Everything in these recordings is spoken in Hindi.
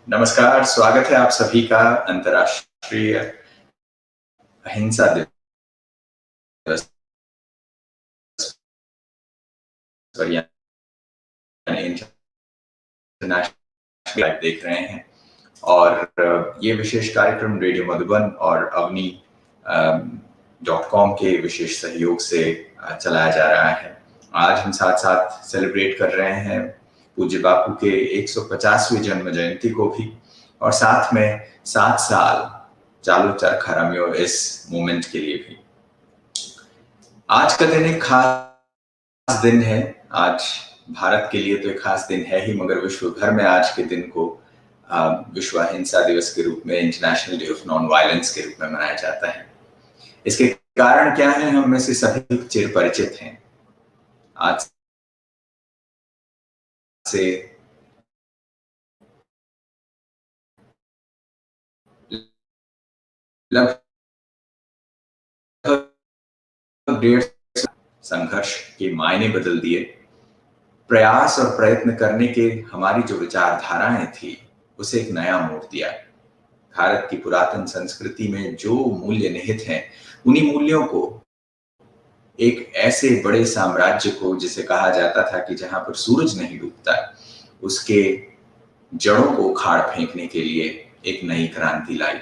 नमस्कार, स्वागत है आप सभी का अंतर्राष्ट्रीय अहिंसा दिवस पर, यानी इंटरनेशनल लाइव देख रहे हैं। और ये विशेष कार्यक्रम रेडियो मधुबन और अवनी .com के विशेष सहयोग से चलाया जा रहा है। आज हम साथ साथ सेलिब्रेट कर रहे हैं पूज्य बापू के 150वें जन्म जयंती को भी, और साथ में 7 साल चालू चरखा रमियो इस मूवमेंट के लिए भी। आज का दिन एक खास दिन है। आज भारत के लिए तो एक खास दिन है ही, मगर विश्व भर में आज के दिन को विश्व अहिंसा दिवस के रूप में, international day of non violence के रूप में मनाया जाता है। इसके कारण क्या है, हम में से सभी चिर परिचित हैं। आज से लगभग 1.5 संघर्ष के मायने बदल दिए। प्रयास और प्रयत्न करने के हमारी जो विचारधाराएं थी, उसे एक नया मोड़ दिया। भारत की पुरातन संस्कृति में जो मूल्य निहित हैं, उन्हीं मूल्यों को एक ऐसे बड़े साम्राज्य को, जिसे कहा जाता था कि जहां पर सूरज नहीं डूबता, उसके जड़ों को उखाड़ फेंकने के लिए एक नई क्रांति लाई।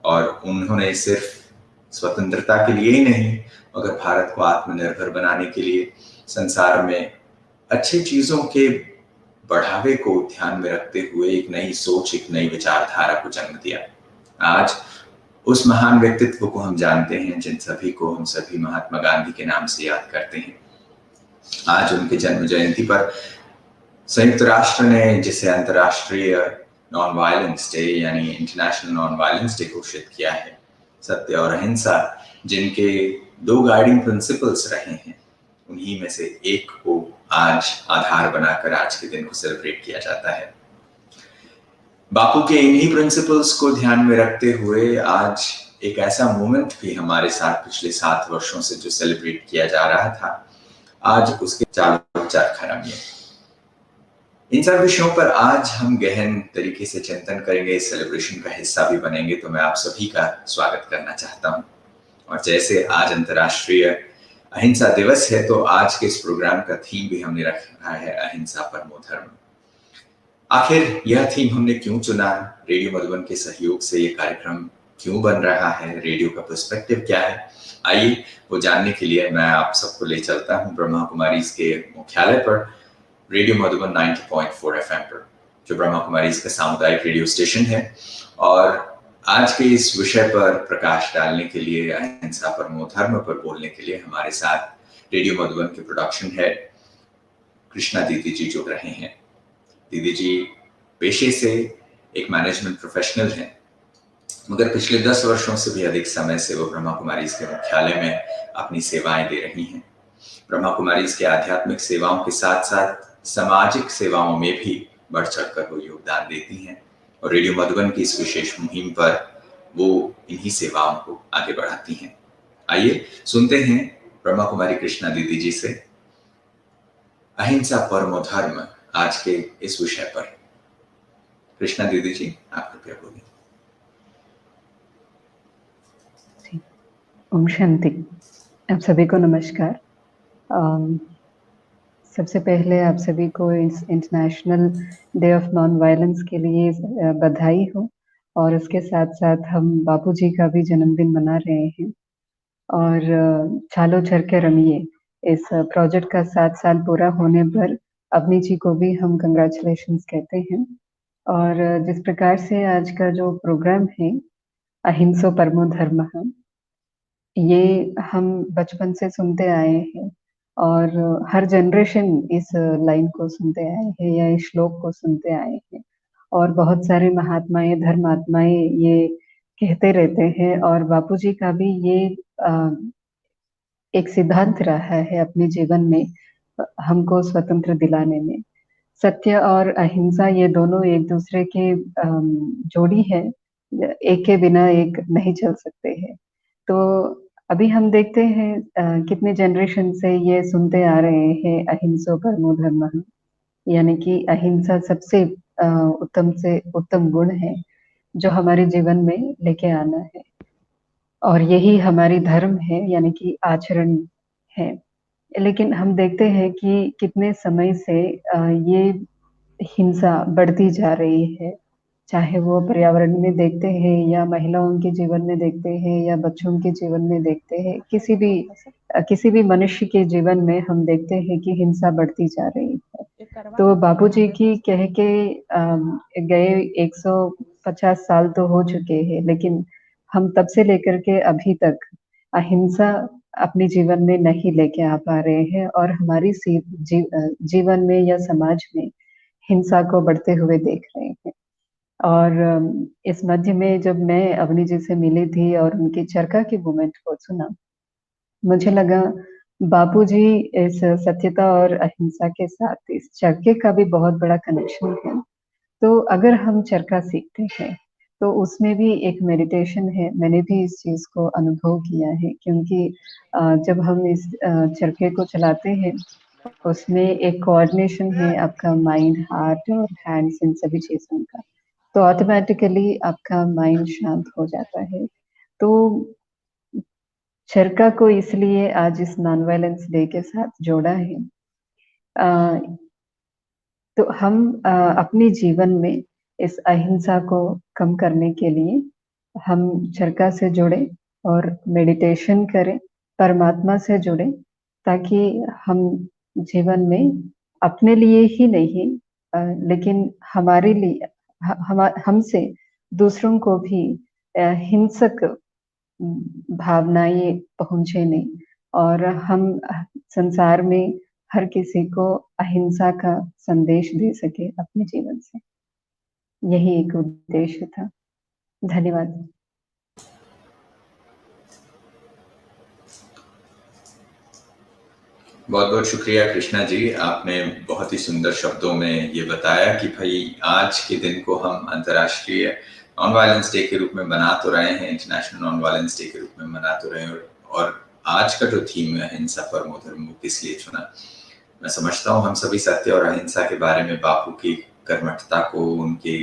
और उन्होंने सिर्फ स्वतंत्रता के लिए ही नहीं, मगर भारत को आत्मनिर्भर बनाने के लिए, संसार में अच्छी चीजों के बढ़ावे को ध्यान में रखते हुए एक नई सोच, एक नई विचारधारा को जन्म दिया। आज उस महान व्यक्तित्व को हम जानते हैं, जिन सभी को हम सभी महात्मा गांधी के नाम से याद करते हैं। आज उनके जन्म जयंती पर संयुक्त राष्ट्र ने, जिसे अंतर्राष्ट्रीय नॉन वायलेंस डे यानी इंटरनेशनल नॉन वायलेंस डे घोषित किया है, सत्य और अहिंसा जिनके 2 गाइडिंग प्रिंसिपल्स रहे हैं, उन्हीं में से एक को आज आधार बनाकर आज के दिन को सेलिब्रेट किया जाता है। बापू के इन्हीं प्रिंसिपल्स को ध्यान में रखते हुए आज एक ऐसा मूवमेंट भी हमारे साथ पिछले 7 वर्षों से जो सेलिब्रेट किया जा रहा था, आज उसके चालू चरखा रमियो। इन सब विषयों पर आज हम गहन तरीके से चिंतन करेंगे, इस सेलिब्रेशन का हिस्सा भी बनेंगे। तो मैं आप सभी का स्वागत करना चाहता हूं। और जैसे आज अंतर्राष्ट्रीय अहिंसा दिवस है, तो आज के इस प्रोग्राम का थीम भी हमने रखा है अहिंसा परमो धर्म। आखिर यह थीम हमने क्यों चुना, रेडियो मधुबन के सहयोग से ये कार्यक्रम क्यों बन रहा है, रेडियो का पर्सपेक्टिव क्या है, आइए वो जानने के लिए मैं आप सबको ले चलता हूं ब्रह्मा कुमारीज के मुख्यालय पर, रेडियो मधुबन 90.4 FM पर, जो ब्रह्मा कुमारीज का सामुदायिक रेडियो स्टेशन है। और आज के इस विषय पर प्रकाश डालने के लिए, अहिंसा परमो धर्म पर बोलने के लिए हमारे साथ रेडियो मधुबन के प्रोडक्शन हेड कृष्णा दीदी जी जुड़ रहे हैं। दीदी जी पेशे से एक मैनेजमेंट प्रोफेशनल हैं, मगर पिछले 10 वर्षों से भी अधिक समय से वो ब्रह्मा कुमारीज के मुख्यालय में अपनी सेवाएं दे रही हैं। ब्रह्मा कुमारीज के आध्यात्मिक सेवाओं के साथ साथ सामाजिक सेवाओं में भी बढ़ चढ़कर वो योगदान देती हैं, और रेडियो मधुबन की इस विशेष मुहिम पर वो इन्हीं सेवाओं को आगे बढ़ाती हैं। आइए सुनते हैं ब्रह्मा कुमारी कृष्णा दीदी जी से अहिंसा परमो धर्म आज के इस विषय पर। कृष्णा दीदी जी, आप कृपया बोलिए। ओम शांति। आप सभी को नमस्कार। सबसे पहले आप सभी को इस international day of non violence के लिए बधाई हो, और इसके साथ साथ हम बापू जी का भी जन्मदिन मना रहे हैं। और चालो चरखे रमिए इस प्रोजेक्ट का 7 साल पूरा होने पर अवनी जी को भी हम कंग्रेचुलेशंस कहते हैं। और जिस प्रकार से आज का जो प्रोग्राम है अहिंसो परमो धर्मः, ये हम बचपन से सुनते आए हैं, और हर जनरेशन इस लाइन को सुनते आए हैं या इस श्लोक को सुनते आए हैं। और बहुत सारे महात्माएं, धर्मात्माएं ये कहते रहते हैं, और बापूजी का भी ये एक सिद्धांत रहा है अपने जीवन में हमको स्वतंत्र दिलाने में। सत्य और अहिंसा ये दोनों एक दूसरे के जोड़ी है, एक के बिना एक नहीं चल सकते हैं। तो अभी हम देखते हैं कितने जनरेशन से ये सुनते आ रहे हैं अहिंसो परमो धर्मः, यानी कि अहिंसा सबसे उत्तम से उत्तम गुण है, जो हमारे जीवन में लेके आना है। और यही हमारी धर्म है, यानी कि आचरण है। लेकिन हम देखते हैं कि कितने समय से ये हिंसा बढ़ती जा रही है, चाहे वो पर्यावरण में देखते हैं या महिलाओं के जीवन में देखते हैं या बच्चों के जीवन में देखते हैं, किसी भी मनुष्य के जीवन में हम देखते हैं कि हिंसा बढ़ती जा रही है। तो बापूजी की कह के गए 150 साल तो हो चुके हैं, लेकिन हम तब से लेकर के अभी तक अहिंसा अपने जीवन में नहीं लेके आ पा रहे हैं और हमारी जीवन में या समाज में हिंसा को बढ़ते हुए देख रहे हैं। और इस मध्य में जब मैं अवनी जी से मिली थी और उनकी चरखा की मूवमेंट को सुना, मुझे लगा बापूजी इस सत्यता और अहिंसा के साथ इस चरखे का भी बहुत बड़ा कनेक्शन है। तो अगर हम चरखा सीखते हैं, तो उसमें भी एक मेडिटेशन है। मैंने भी इस चीज़ को अनुभव किया है, क्योंकि जब हम इस चरखे को चलाते हैं, उसमें एक कोऑर्डिनेशन है आपका माइंड, हार्ट और हैंड्स, इन सभी चीज़ों का। तो ऑटोमैटिकली आपका माइंड शांत हो जाता है। तो चरखा को इसलिए आज इस नॉन वायलेंस डे के साथ जोड़ा है। अ, तो हम अपने जीवन में इस अहिंसा को कम करने के लिए हम चरखा से जुड़े और मेडिटेशन करें, परमात्मा से जुड़े, ताकि हम जीवन में अपने लिए ही नहीं लेकिन हमारे लिए हमसे दूसरों को भी हिंसक भावनाएँ पहुँचे नहीं, और हम संसार में हर किसी को अहिंसा का संदेश दे सके अपने जीवन से। यही एक उद्देश्य था। धन्यवाद। बहुत बहुत शुक्रिया कृष्णा जी, आपने बहुत ही सुंदर शब्दों में ये बताया कि भाई आज के दिन को हम अंतर्राष्ट्रीय नॉन वायलेंस डे के रूप में मना तो रहे हैं, इंटरनेशनल नॉन वायलेंस डे के रूप में मना तो रहे हैं, और आज का जो थीम है अहिंसा परमो धर्मो किस लिए चुना। मैं समझता हूँ हम सभी सत्य और अहिंसा के बारे में बापू की कर्मठता को, उनकी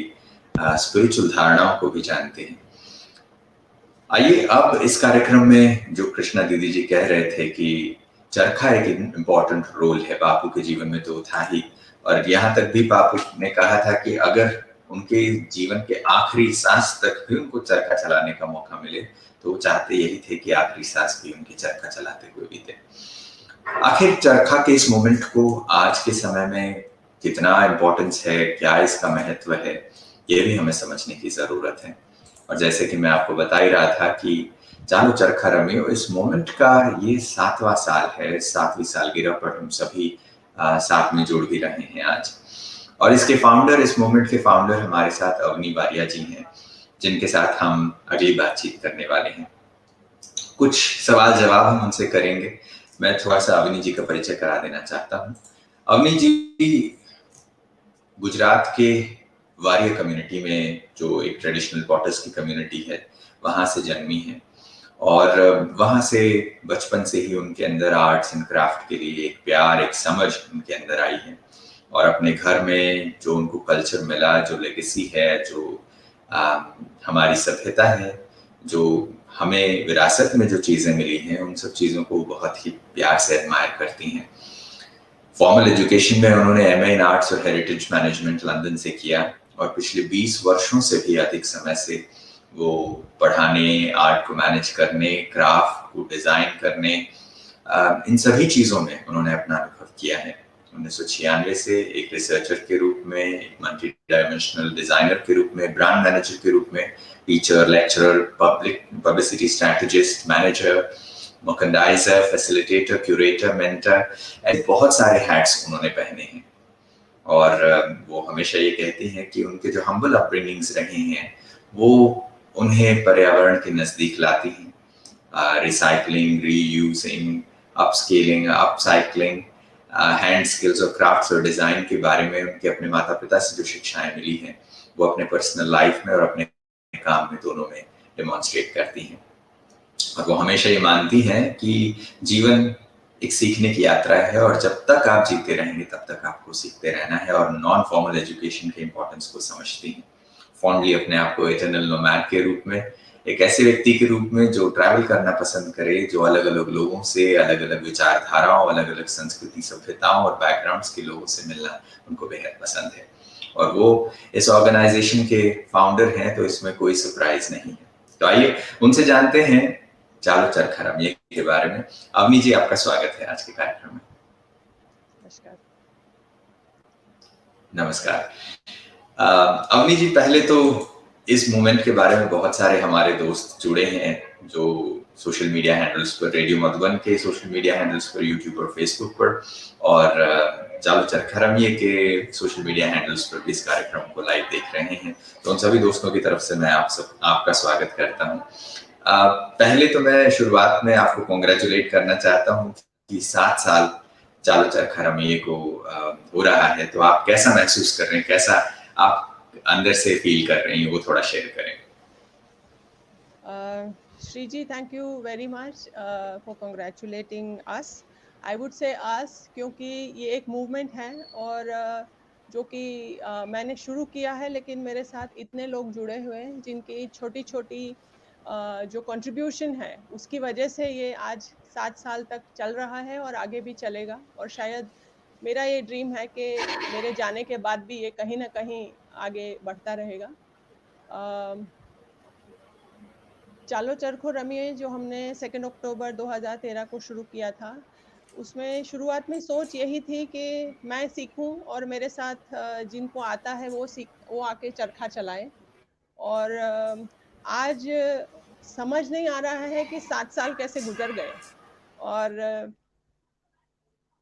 स्पिरिचुअल धारणाओं को भी जानते हैं। आइए अब इस कार्यक्रम में जो कृष्णा दीदी जी कह रहे थे कि चरखा एक इम्पोर्टेंट रोल है बापू के जीवन में, तो था ही। और यहाँ तक भी बापू ने कहा था कि अगर उनके जीवन के आखिरी सांस तक भी उनको चरखा चलाने का मौका मिले, तो वो चाहते यही थे कि आखिरी सांस भी उनकी चरखा चलाते हुए बीते। आखिर चरखा के इस मोमेंट को आज के समय में कितना इम्पोर्टेंस है, क्या इसका महत्व है, ये भी हमें समझने की जरूरत है। और जैसे कि मैं आपको बता ही रहा था कि चालो चरखा रमियो, इस मोमेंट का ये 7वां साल है, 7वीं सालगिरह पर हम सभी साथ में जुड़ भी रहे हैं आज। और इसके फाउंडर, इस मोमेंट के फाउंडर हमारे साथ अवनी बारिया जी हैं, जिनके साथ हम अगली बातचीत करने वाले हैं। कुछ सवाल जवाब हम उनसे करेंगे। मैं थोड़ा सा अवनी जी का परिचय करा देना चाहता हूँ। अवनी जी गुजरात के वारियर कम्युनिटी में, जो एक ट्रेडिशनल पॉटर्स की कम्युनिटी है, वहाँ से जन्मी है। और वहाँ से बचपन से ही उनके अंदर आर्ट्स एंड क्राफ्ट के लिए एक प्यार, एक समझ उनके अंदर आई है। और अपने घर में जो उनको कल्चर मिला, जो लेगेसी है, जो हमारी सभ्यता है, जो हमें विरासत में जो चीज़ें मिली हैं, उन सब चीज़ों को बहुत ही प्यार से एडमायर करती हैं। फॉर्मल एजुकेशन में उन्होंने एमए इन आर्ट्स और हेरिटेज मैनेजमेंट लंदन से किया, और पिछले 20 वर्षों से भी अधिक समय से वो पढ़ाने, आर्ट को मैनेज करने, क्राफ्ट को डिज़ाइन करने, इन सभी चीज़ों में उन्होंने अपना अनुभव किया है। 1996 से एक रिसर्चर के रूप में, एक मल्टी डायमेंशनल डिज़ाइनर के रूप में, ब्रांड मैनेजर के रूप में, teacher, lecturer, publicity strategist, manager, मर्केंडाइजर, facilitator, curator, mentor, ऐसे बहुत सारे हैट्स उन्होंने पहने हैं। और वो हमेशा ये कहती हैं कि उनके जो हम्बल अपब्रिंगिंग्स रहे हैं, वो उन्हें पर्यावरण के नज़दीक लाती हैं। Recycling, reusing, upscaling, upcycling, hand skills और क्राफ्ट्स और डिज़ाइन के बारे में उनके अपने माता पिता से जो शिक्षाएं मिली हैं, वो अपने पर्सनल लाइफ में और अपने काम में, दोनों में डेमोन्स्ट्रेट करती हैं। और वो हमेशा ये मानती हैं कि जीवन एक सीखने की यात्रा है और जब तक आप जीते रहेंगे तब तक आपको सीखते रहना है और नॉन फॉर्मल एजुकेशन के इम्पोर्टेंस को समझती हैं। फॉन्डली अपने आप को इटर्नल नोमैड के रूप में, एक ऐसे व्यक्ति के रूप में जो ट्रैवल करना पसंद करे, जो अलग-अलग लोगों से, अलग-अलग विचारधाराओं, अलग-अलग संस्कृति, सभ्यताओं और बैकग्राउंड्स के लोगों से मिलना उनको बेहद पसंद है। और वो इस ऑर्गेनाइजेशन के फाउंडर हैं, तो इसमें कोई सरप्राइज नहीं है। तो आइए उनसे जानते हैं चालू चरखा रमिए के बारे में। अवनी जी, आपका स्वागत है आज के कार्यक्रम में। नमस्कार। नमस्कार। अवनी जी, पहले तो इस मूवमेंट के बारे में बहुत सारे हमारे दोस्त जुड़े हैं जो सोशल मीडिया हैंडल्स पर, रेडियो मधुबन के सोशल मीडिया हैंडल्स पर, यूट्यूब और फेसबुक पर, और चालू चरखा रमिए के सोशल मीडिया हैंडल्स पर भी इस कार्यक्रम को लाइव देख रहे हैं। तो उन सभी दोस्तों की तरफ से मैं आपका स्वागत करता हूँ। पहले तो मैं शुरुआत में आपको कॉन्ग्रेचुलेट करना चाहता हूँ कि 7 साल चालू चरखा रमिए को हो रहा है, तो आप कैसा महसूस कर रहे हैं, कैसा आप अंदर से फील कर रही हैं, वो थोड़ा शेयर करें। Shri ji, thank you very much for congratulating us. I would say us क्योंकि ये एक मूवमेंट है और जो कि मैंने शुरू किया है, लेकिन मेरे साथ इतने लोग जुड़े हुए हैं जिनकी छोटी छोटी जो कंट्रीब्यूशन है उसकी वजह से ये आज 7 साल तक चल रहा है और आगे भी चलेगा। और शायद मेरा ये ड्रीम है कि मेरे जाने के बाद भी ये कहीं ना कहीं आगे बढ़ता रहेगा। चालो चरखो रमिए जो हमने 2 अक्टूबर 2013 को शुरू किया था, उसमें शुरुआत में सोच यही थी कि मैं सीखूं और मेरे साथ जिनको आता है वो आके चरखा चलाए। और आज समझ नहीं आ रहा है कि 7 साल कैसे गुजर गए। और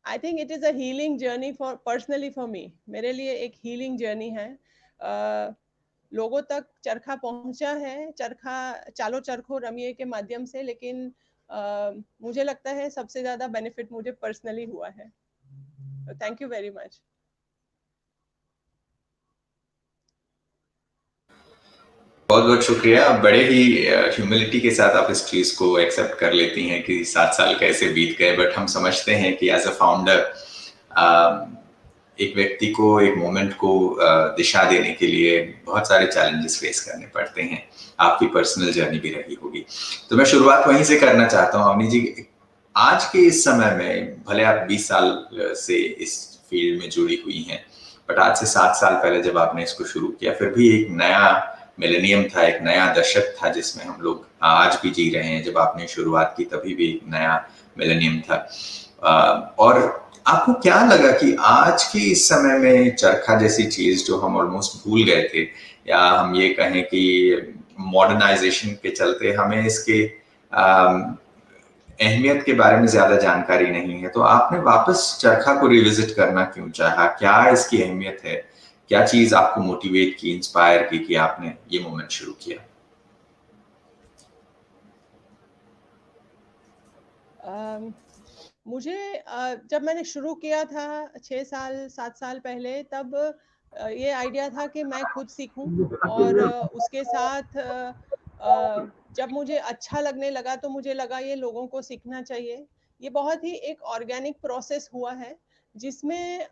I think it is a healing journey for personally for me. मेरे लिए एक हीलिंग जर्नी है। लोगों तक चरखा पहुंचा है, चरखा चालो चरखो रमिए के माध्यम से, लेकिन मुझे लगता है सबसे ज्यादा बेनिफिट मुझे पर्सनली हुआ है। Thank you very much. बहुत बहुत शुक्रिया। बड़े ही ह्यूमिलिटी के साथ आप इस चीज को एक्सेप्ट कर लेती हैं कि 7 साल कैसे बीत गए, बट हम समझते हैं कि एज अ फाउंडर एक व्यक्ति को, एक मोमेंट को दिशा देने के लिए बहुत सारे चैलेंजेस फेस करने पड़ते हैं। आपकी पर्सनल जर्नी भी रही होगी, तो मैं शुरुआत वहीं से करना चाहता हूँ। अवनी जी, आज के इस समय में भले आप 20 साल से इस फील्ड में जुड़ी हुई हैं, बट आज से 7 साल पहले जब आपने इसको शुरू किया, फिर भी एक नया मिलेनियम था, एक नया दशक था जिसमें हम लोग आज भी जी रहे हैं। जब आपने शुरुआत की तभी भी एक नया मिलेनियम था। और आपको क्या लगा कि आज के इस समय में चरखा जैसी चीज जो हम ऑलमोस्ट भूल गए थे, या हम ये कहें कि मॉडर्नाइजेशन के चलते हमें इसके अहमियत के बारे में ज्यादा जानकारी नहीं है, तो आपने वापस चरखा को रिविजिट करना क्यों चाहा? क्या इसकी अहमियत है? क्या चीज आपको मोटिवेट की, इंस्पायर की कि आपने ये मूवमेंट शुरू किया? मुझे जब मैंने शुरू किया था 6 साल 7 साल पहले, तब ये आइडिया था कि मैं खुद सीखूं और उसके साथ जब मुझे अच्छा लगने लगा तो मुझे लगा ये लोगों को सीखना चाहिए। ये बहुत ही एक ऑर्गेनिक प्रोसेस हुआ है जिसमें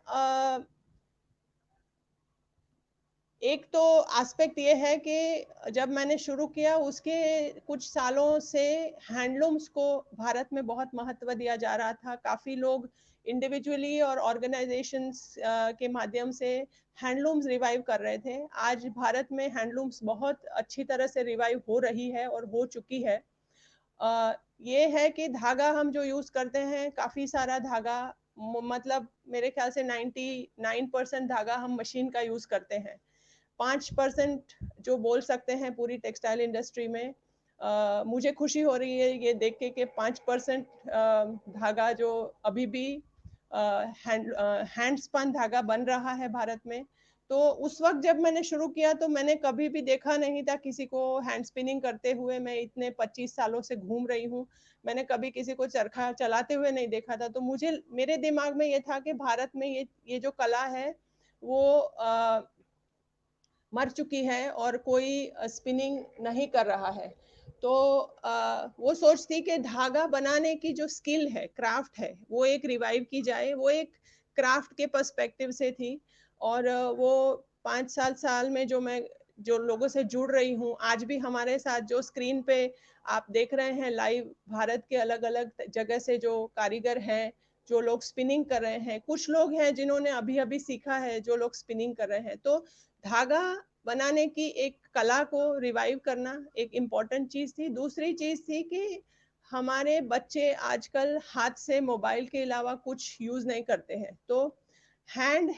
एक तो एस्पेक्ट ये है कि जब मैंने शुरू किया उसके कुछ सालों से हैंडलूम्स को भारत में बहुत महत्व दिया जा रहा था। काफ़ी लोग इंडिविजुअली और ऑर्गेनाइजेशंस के माध्यम से हैंडलूम्स रिवाइव कर रहे थे। आज भारत में हैंडलूम्स बहुत अच्छी तरह से रिवाइव हो रही है और हो चुकी है। ये है कि धागा हम जो यूज़ करते हैं, काफ़ी सारा धागा, मतलब मेरे ख्याल से 99% धागा हम मशीन का यूज़ करते हैं। 5% जो बोल सकते हैं पूरी टेक्सटाइल इंडस्ट्री में। मुझे खुशी हो रही है ये देख के कि 5% धागा जो अभी भी हैंड स्पन धागा बन रहा है भारत में। तो उस वक्त जब मैंने शुरू किया तो मैंने कभी भी देखा नहीं था किसी को हैंड स्पिनिंग करते हुए। मैं इतने 25 सालों से घूम रही हूँ, मैंने कभी किसी को चरखा चलाते हुए नहीं देखा था। तो मुझे, मेरे दिमाग में ये था कि भारत में ये जो कला है वो मर चुकी है और कोई स्पिनिंग नहीं कर रहा है। तो वो सोचती कि धागा बनाने की जो स्किल है, क्राफ्ट है, वो एक रिवाइव की जाए। वो एक क्राफ्ट के पर्सपेक्टिव से थी। और वो 5-7 साल में जो लोगों से जुड़ रही हूँ, आज भी हमारे साथ जो स्क्रीन पे आप देख रहे हैं लाइव, भारत के अलग अलग जगह से जो कारीगर हैं, जो लोग स्पिनिंग कर रहे हैं, कुछ लोग हैं जिन्होंने अभी अभी सीखा है, जो लोग स्पिनिंग कर रहे हैं। तो धागा बनाने की एक कला को रिवाइव करना एक इम्पॉर्टेंट चीज थी। दूसरी चीज थी कि हमारे बच्चे आजकल हाथ से मोबाइल के अलावा कुछ यूज नहीं करते हैं। तो हैंड्स,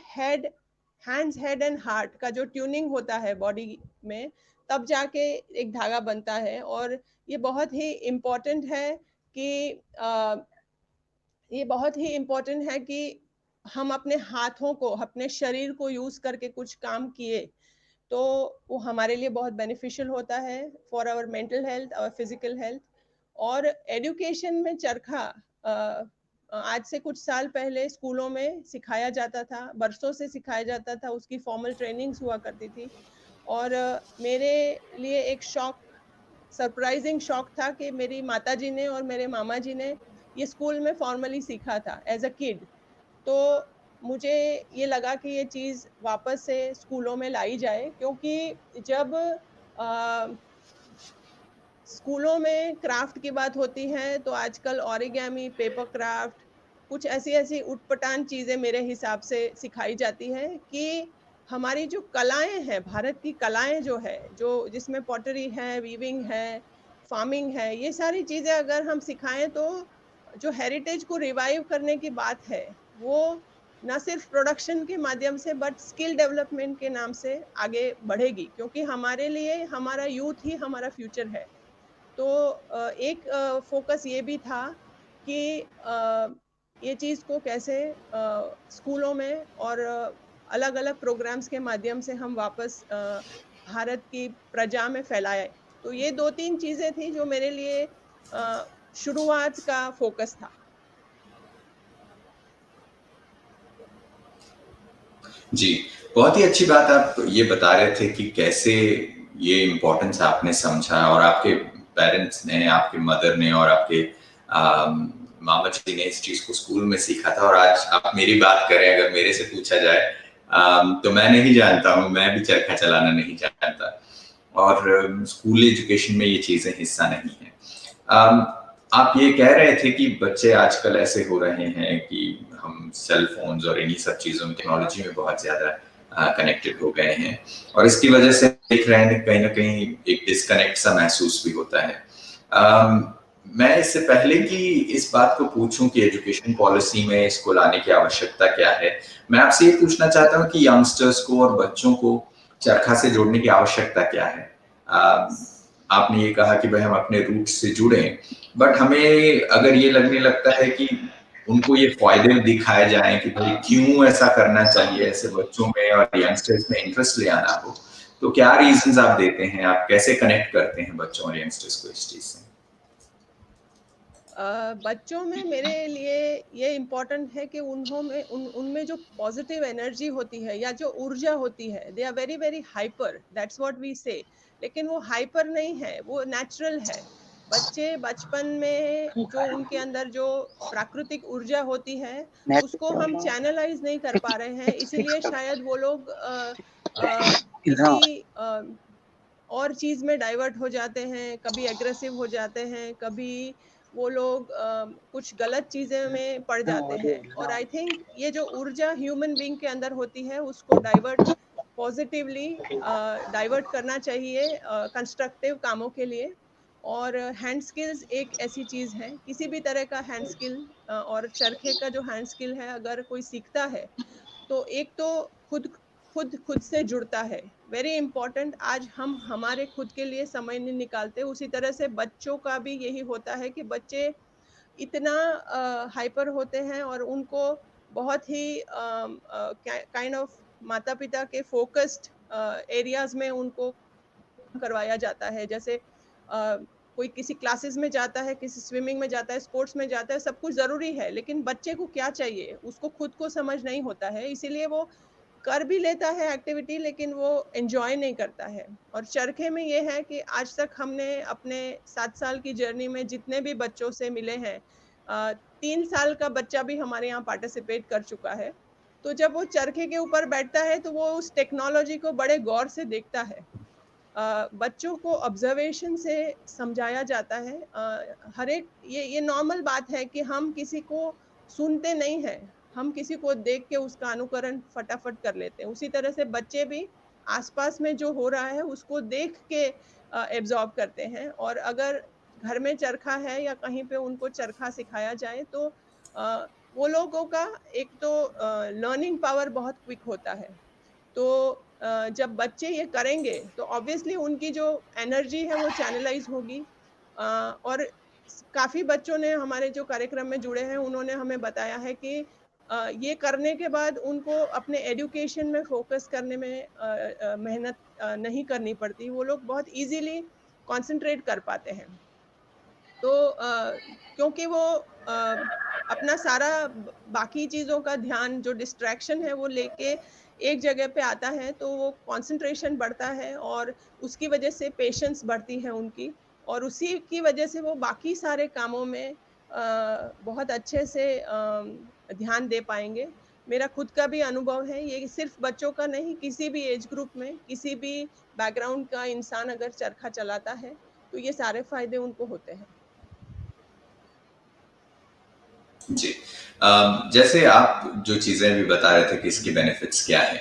हेड एंड हार्ट का जो ट्यूनिंग होता है बॉडी में, तब जाके एक धागा बनता है। और ये बहुत ही इम्पोर्टेंट है कि ये बहुत ही इम्पोर्टेंट है कि हम अपने हाथों को, अपने शरीर को यूज करके कुछ काम किए तो वो हमारे लिए बहुत बेनिफिशियल होता है for our mental health, our physical health. और एजुकेशन में चरखा आज से कुछ साल पहले स्कूलों में सिखाया जाता था, बरसों से सिखाया जाता था, उसकी फॉर्मल ट्रेनिंग्स हुआ करती थी। और मेरे लिए एक सरप्राइजिंग शॉक था कि मेरी माताजी ने और मेरे मामा जी ने ये स्कूल में फॉर्मली सीखा था एज अ किड। तो मुझे ये लगा कि ये चीज़ वापस से स्कूलों में लाई जाए, क्योंकि जब स्कूलों में क्राफ्ट की बात होती है तो आजकल ओरिगेमी, पेपर क्राफ्ट, कुछ ऐसी ऐसी उटपटांग चीज़ें मेरे हिसाब से सिखाई जाती है कि हमारी जो कलाएं हैं, भारत की कलाएं जो है, जो जिसमें पॉटरी है, वीविंग है, फार्मिंग है, ये सारी चीज़ें अगर हम सिखाएं तो जो हेरिटेज को रिवाइव करने की बात है, वो ना सिर्फ प्रोडक्शन के माध्यम से बट स्किल डेवलपमेंट के नाम से आगे बढ़ेगी, क्योंकि हमारे लिए हमारा यूथ ही हमारा फ्यूचर है। तो एक फोकस ये भी था कि ये चीज़ को कैसे स्कूलों में और अलग-अलग प्रोग्राम्स के माध्यम से हम वापस भारत की प्रजा में फैलाएं। तो ये 2-3 चीज़ें थी जो मेरे लिए शुरुआत का फोकस था। जी, बहुत ही अच्छी बात आप ये बता रहे थे कि कैसे ये इम्पोर्टेंस आपने समझा और आपके पेरेंट्स ने, आपके मदर ने और आपके मामा जी ने इस चीज को स्कूल में सीखा था। और आज आप मेरी बात करें, अगर मेरे से पूछा जाए तो मैं नहीं जानता हूँ, मैं भी चरखा चलाना नहीं जानता और स्कूल एजुकेशन में ये चीजें हिस्सा नहीं है। आप ये कह रहे थे कि बच्चे आजकल ऐसे हो रहे हैं कि हम सेल फोन्स और इन्हीं सब चीजों में, टेक्नोलॉजी में बहुत ज्यादा कनेक्टेड हो गए हैं और इसकी वजह से देख रहे हैं कहीं ना कहीं एक डिस्कनेक्ट सा महसूस भी होता है। मैं इससे पहले कि इस बात को पूछूं कि एजुकेशन पॉलिसी में इसको लाने की आवश्यकता क्या है, मैं आपसे ये पूछना चाहता हूँ कि यंगस्टर्स को और बच्चों को चरखा से जोड़ने की आवश्यकता क्या है। आपने ये कहा कि भाई हम अपने रूट से जुड़ें, बट हमें अगर ये लगने लगता है कि उनको ये फायदे दिखाए जाएं कि भाई क्यों ऐसा करना चाहिए, ऐसे बच्चों में और यंगस्टर्स में इंटरेस्ट ले आना हो, तो क्या रीजंस आप देते हैं, आप कैसे कनेक्ट करते हैं बच्चों और यंगस्टर्स को इस चीज से? बच्चों में मेरे लिए ये इम्पोर्टेंट है कि उनमें जो पॉजिटिव एनर्जी होती है या जो ऊर्जा होती है, they are very very hyper, that's what we say. लेकिन वो हाइपर नहीं है, वो नेचुरल है। बच्चे बचपन में जो उनके अंदर जो प्राकृतिक ऊर्जा होती है उसको हम चैनलाइज नहीं कर पा रहे हैं, इसीलिए शायद वो लोग किसी और चीज में डाइवर्ट हो जाते हैं, कभी एग्रेसिव हो जाते हैं, कभी वो लोग कुछ गलत चीजें में पड़ जाते हैं। और आई थिंक ये जो ऊर्जा ह्यूमन बीइंग के अंदर होती है उसको पॉजिटिवली डाइवर्ट करना चाहिए कंस्ट्रक्टिव कामों के लिए। और हैंड स्किल्स एक ऐसी चीज है, किसी भी तरह का हैंड स्किल, और चरखे का जो हैंड स्किल है अगर कोई सीखता है तो एक तो खुद से जुड़ता है, वेरी इंपॉर्टेंट। आज हम हमारे खुद के लिए समय नहीं निकालते, उसी तरह से बच्चों का भी यही होता है कि बच्चे इतना हाइपर होते हैं और उनको बहुत ही काइंड ऑफ माता पिता के फोकस्ड एरियाज में उनको करवाया जाता है। जैसे कोई किसी क्लासेस में जाता है, किसी स्विमिंग में जाता है, स्पोर्ट्स में जाता है, सब कुछ जरूरी है, लेकिन बच्चे को क्या चाहिए उसको खुद को समझ नहीं होता है, इसीलिए वो कर भी लेता है एक्टिविटी, लेकिन वो एंजॉय नहीं करता है। और चरखे में ये है कि आज तक हमने अपने 7 साल की जर्नी में जितने भी बच्चों से मिले हैं, 3 साल का बच्चा भी हमारे यहाँ पार्टिसिपेट कर चुका है। तो जब वो चरखे के ऊपर बैठता है तो वो उस टेक्नोलॉजी को बड़े गौर से देखता है। बच्चों को ऑब्जर्वेशन से समझाया जाता है। हर एक ये नॉर्मल बात है कि हम किसी को सुनते नहीं हैं, हम किसी को देख के उसका अनुकरण फटाफट कर लेते हैं। उसी तरह से बच्चे भी आसपास में जो हो रहा है उसको देख के एब्जॉर्ब करते हैं। और अगर घर में चरखा है या कहीं पे उनको चरखा सिखाया जाए तो वो लोगों का एक तो लर्निंग पावर बहुत क्विक होता है। तो जब बच्चे ये करेंगे तो ऑब्वियसली उनकी जो एनर्जी है वो चैनलाइज होगी। और काफ़ी बच्चों ने हमारे जो कार्यक्रम में जुड़े हैं उन्होंने हमें बताया है कि ये करने के बाद उनको अपने एजुकेशन में फोकस करने में मेहनत नहीं करनी पड़ती। वो लोग बहुत इजीली कंसंट्रेट कर पाते हैं। तो क्योंकि वो अपना सारा बाकी चीज़ों का ध्यान, जो डिस्ट्रैक्शन है वो लेके एक जगह पे आता है, तो वो कंसंट्रेशन बढ़ता है और उसकी वजह से पेशेंस बढ़ती है उनकी, और उसी की वजह से वो बाकी सारे कामों में बहुत अच्छे से ध्यान दे पाएंगे। मेरा खुद का भी अनुभव है, ये सिर्फ बच्चों का नहीं, किसी भी एज ग्रुप में किसी भी बैकग्राउंड का इंसान अगर चरखा चलाता है तो ये सारे फायदे उनको होते हैं। जी। जैसे आप जो चीजें भी बता रहे थे कि इसकी बेनिफिट्स क्या है,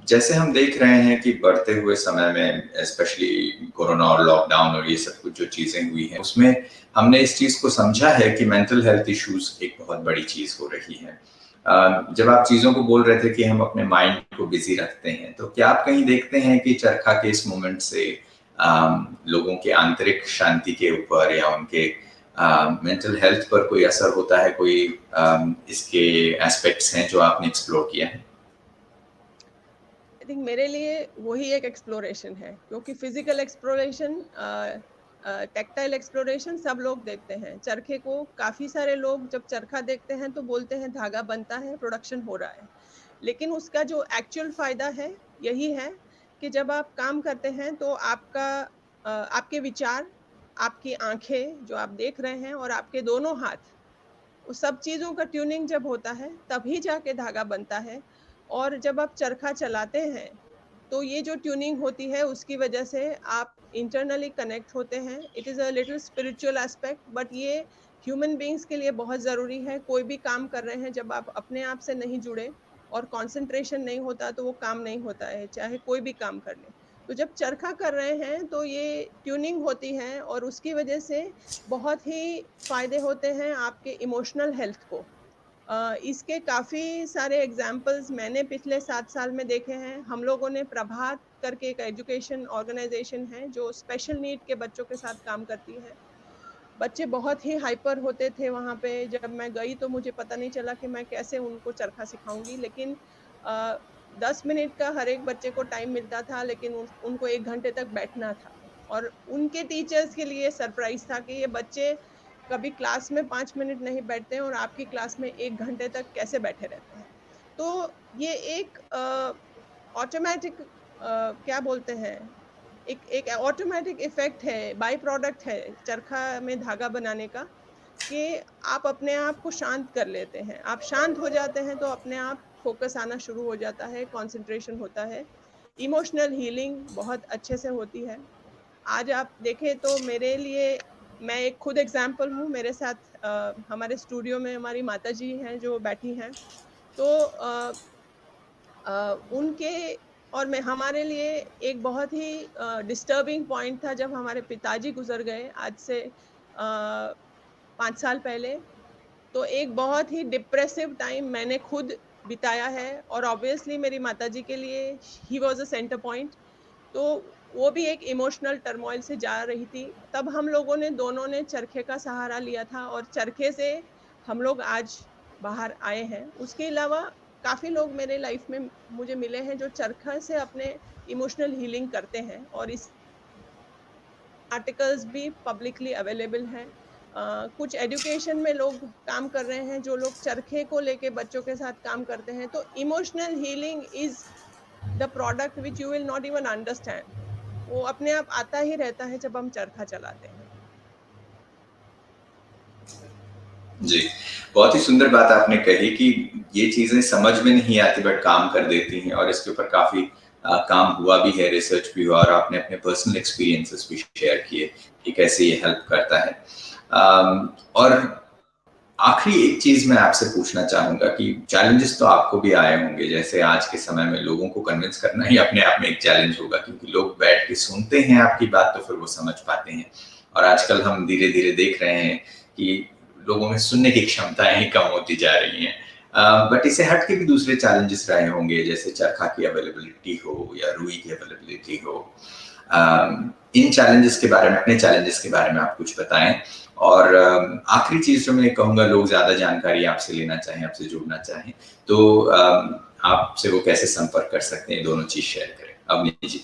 जैसे हम देख रहे हैं कि बढ़ते हुए समय में स्पेशली कोरोना और लॉकडाउन और ये सब कुछ जो चीजें हुई हैं उसमें हमने इस चीज को समझा है कि मेंटल हेल्थ इश्यूज एक बहुत बड़ी चीज हो रही है। जब आप चीजों को बोल रहे थे कि हम अपने माइंड को बिजी रखते हैं, तो क्या आप कहीं देखते हैं कि चरखा के इस मोमेंट से लोगों के आंतरिक शांति के ऊपर या उनके मेंटल हेल्थ पर कोई असर होता है? कोई इसके एस्पेक्ट्स हैं जो आपने एक्सप्लोर किया है? आई थिंक मेरे लिए वही एक एक्सप्लोरेशन है, क्योंकि फिजिकल एक्सप्लोरेशन, टेक्टाइल एक्सप्लोरेशन सब लोग देखते हैं। चरखे को काफ़ी सारे लोग जब चरखा देखते हैं तो बोलते हैं धागा बनता है, प्रोडक्शन हो रहा है। लेकिन उसका जो एक्चुअल फ़ायदा है यही है कि जब आप काम करते हैं तो आपके विचार, आपकी आंखें जो आप देख रहे हैं और आपके दोनों हाथ, उस सब चीज़ों का ट्यूनिंग जब होता है तभी जाके धागा बनता है। और जब आप चरखा चलाते हैं तो ये जो ट्यूनिंग होती है उसकी वजह से आप इंटरनली कनेक्ट होते हैं। It is a little spiritual aspect, but ये ह्यूमन बीइंग्स के लिए बहुत ज़रूरी है। कोई भी काम कर रहे हैं, जब आप अपने आप से नहीं जुड़े और कंसंट्रेशन नहीं होता तो वो काम नहीं होता है, चाहे कोई भी काम कर लें। तो जब चरखा कर रहे हैं तो ये ट्यूनिंग होती है और उसकी वजह से बहुत ही फ़ायदे होते हैं आपके इमोशनल हेल्थ को। इसके काफ़ी सारे एग्जाम्पल्स मैंने पिछले 7 साल में देखे हैं। हम लोगों ने प्रभात करके एक एजुकेशन ऑर्गेनाइजेशन है जो स्पेशल नीड के बच्चों के साथ काम करती है। बच्चे बहुत ही हाइपर होते थे वहाँ पे। जब मैं गई तो मुझे पता नहीं चला कि मैं कैसे उनको चरखा सिखाऊंगी, लेकिन 10 मिनट का हर एक बच्चे को टाइम मिलता था, लेकिन उनको 1 घंटे तक बैठना था। और उनके टीचर्स के लिए सरप्राइज था कि ये बच्चे कभी क्लास में 5 मिनट नहीं बैठते हैं और आपकी क्लास में 1 घंटे तक कैसे बैठे रहते हैं। तो ये एक ऑटोमेटिक, क्या बोलते हैं, एक ऑटोमेटिक इफेक्ट है, बाय प्रोडक्ट है चरखा में धागा बनाने का, कि आप अपने आप को शांत कर लेते हैं। आप शांत हो जाते हैं तो अपने आप फोकस आना शुरू हो जाता है, कंसंट्रेशन होता है, इमोशनल हीलिंग बहुत अच्छे से होती है। आज आप देखें तो मेरे लिए, मैं एक खुद एग्जांपल हूँ। मेरे साथ हमारे स्टूडियो में हमारी माताजी हैं जो बैठी हैं। तो उनके और मैं, हमारे लिए एक बहुत ही डिस्टर्बिंग पॉइंट था जब हमारे पिताजी गुजर गए आज से 5 साल पहले। तो एक बहुत ही डिप्रेसिव टाइम मैंने खुद बिताया है, और ऑब्वियसली मेरी माताजी के लिए he was a centre point. तो वो भी एक इमोशनल टर्मोइल से जा रही थी। तब हम लोगों ने दोनों ने चरखे का सहारा लिया था और चरखे से हम लोग आज बाहर आए हैं। उसके अलावा काफ़ी लोग मेरे लाइफ में मुझे मिले हैं जो चरखा से अपने इमोशनल हीलिंग करते हैं, और इस आर्टिकल्स भी पब्लिकली अवेलेबल हैं। कुछ एजुकेशन में लोग काम कर रहे हैं, जो लोग चरखे को लेके बच्चों के साथ काम करते हैं। तो emotional healing is the product which you will not even understand. वो अपने आप आता ही रहता है जब हम चरखा चलाते हैं। जी, बहुत ही सुंदर बात आपने कही कि ये चीजें समझ में नहीं आती बट काम कर देती हैं, और इसके ऊपर काफी काम हुआ भी है, रिसर्च भी हुआ, और आपने अपने पर्सनल एक्सपीरियंसेस भी शेयर किए कि कैसे ये हेल्प करता है। और आखिरी एक चीज मैं आपसे पूछना चाहूंगा कि चैलेंजेस तो आपको भी आए होंगे, जैसे आज के समय में लोगों को कन्विंस करना ही अपने आप में एक चैलेंज होगा, क्योंकि लोग बैठ के सुनते हैं आपकी बात तो फिर वो समझ पाते हैं, और आजकल हम धीरे धीरे देख रहे हैं कि लोगों में सुनने की क्षमताएं ही कम होती जा रही हैं। बट इसे हट के भी दूसरे चैलेंजेस रहे होंगे, जैसे चरखा की अवेलेबिलिटी हो या रुई की अवेलेबिलिटी हो। इन चैलेंजेस के बारे में, अपने चैलेंजेस के बारे में आप कुछ बताएं। और आखिरी चीज जो मैं कहूंगा, लोग ज्यादा जानकारी आपसे लेना चाहें, आपसे जुड़ना चाहें, तो आपसे वो कैसे संपर्क कर सकते हैं? दोनों चीज शेयर करें। अवनी जी।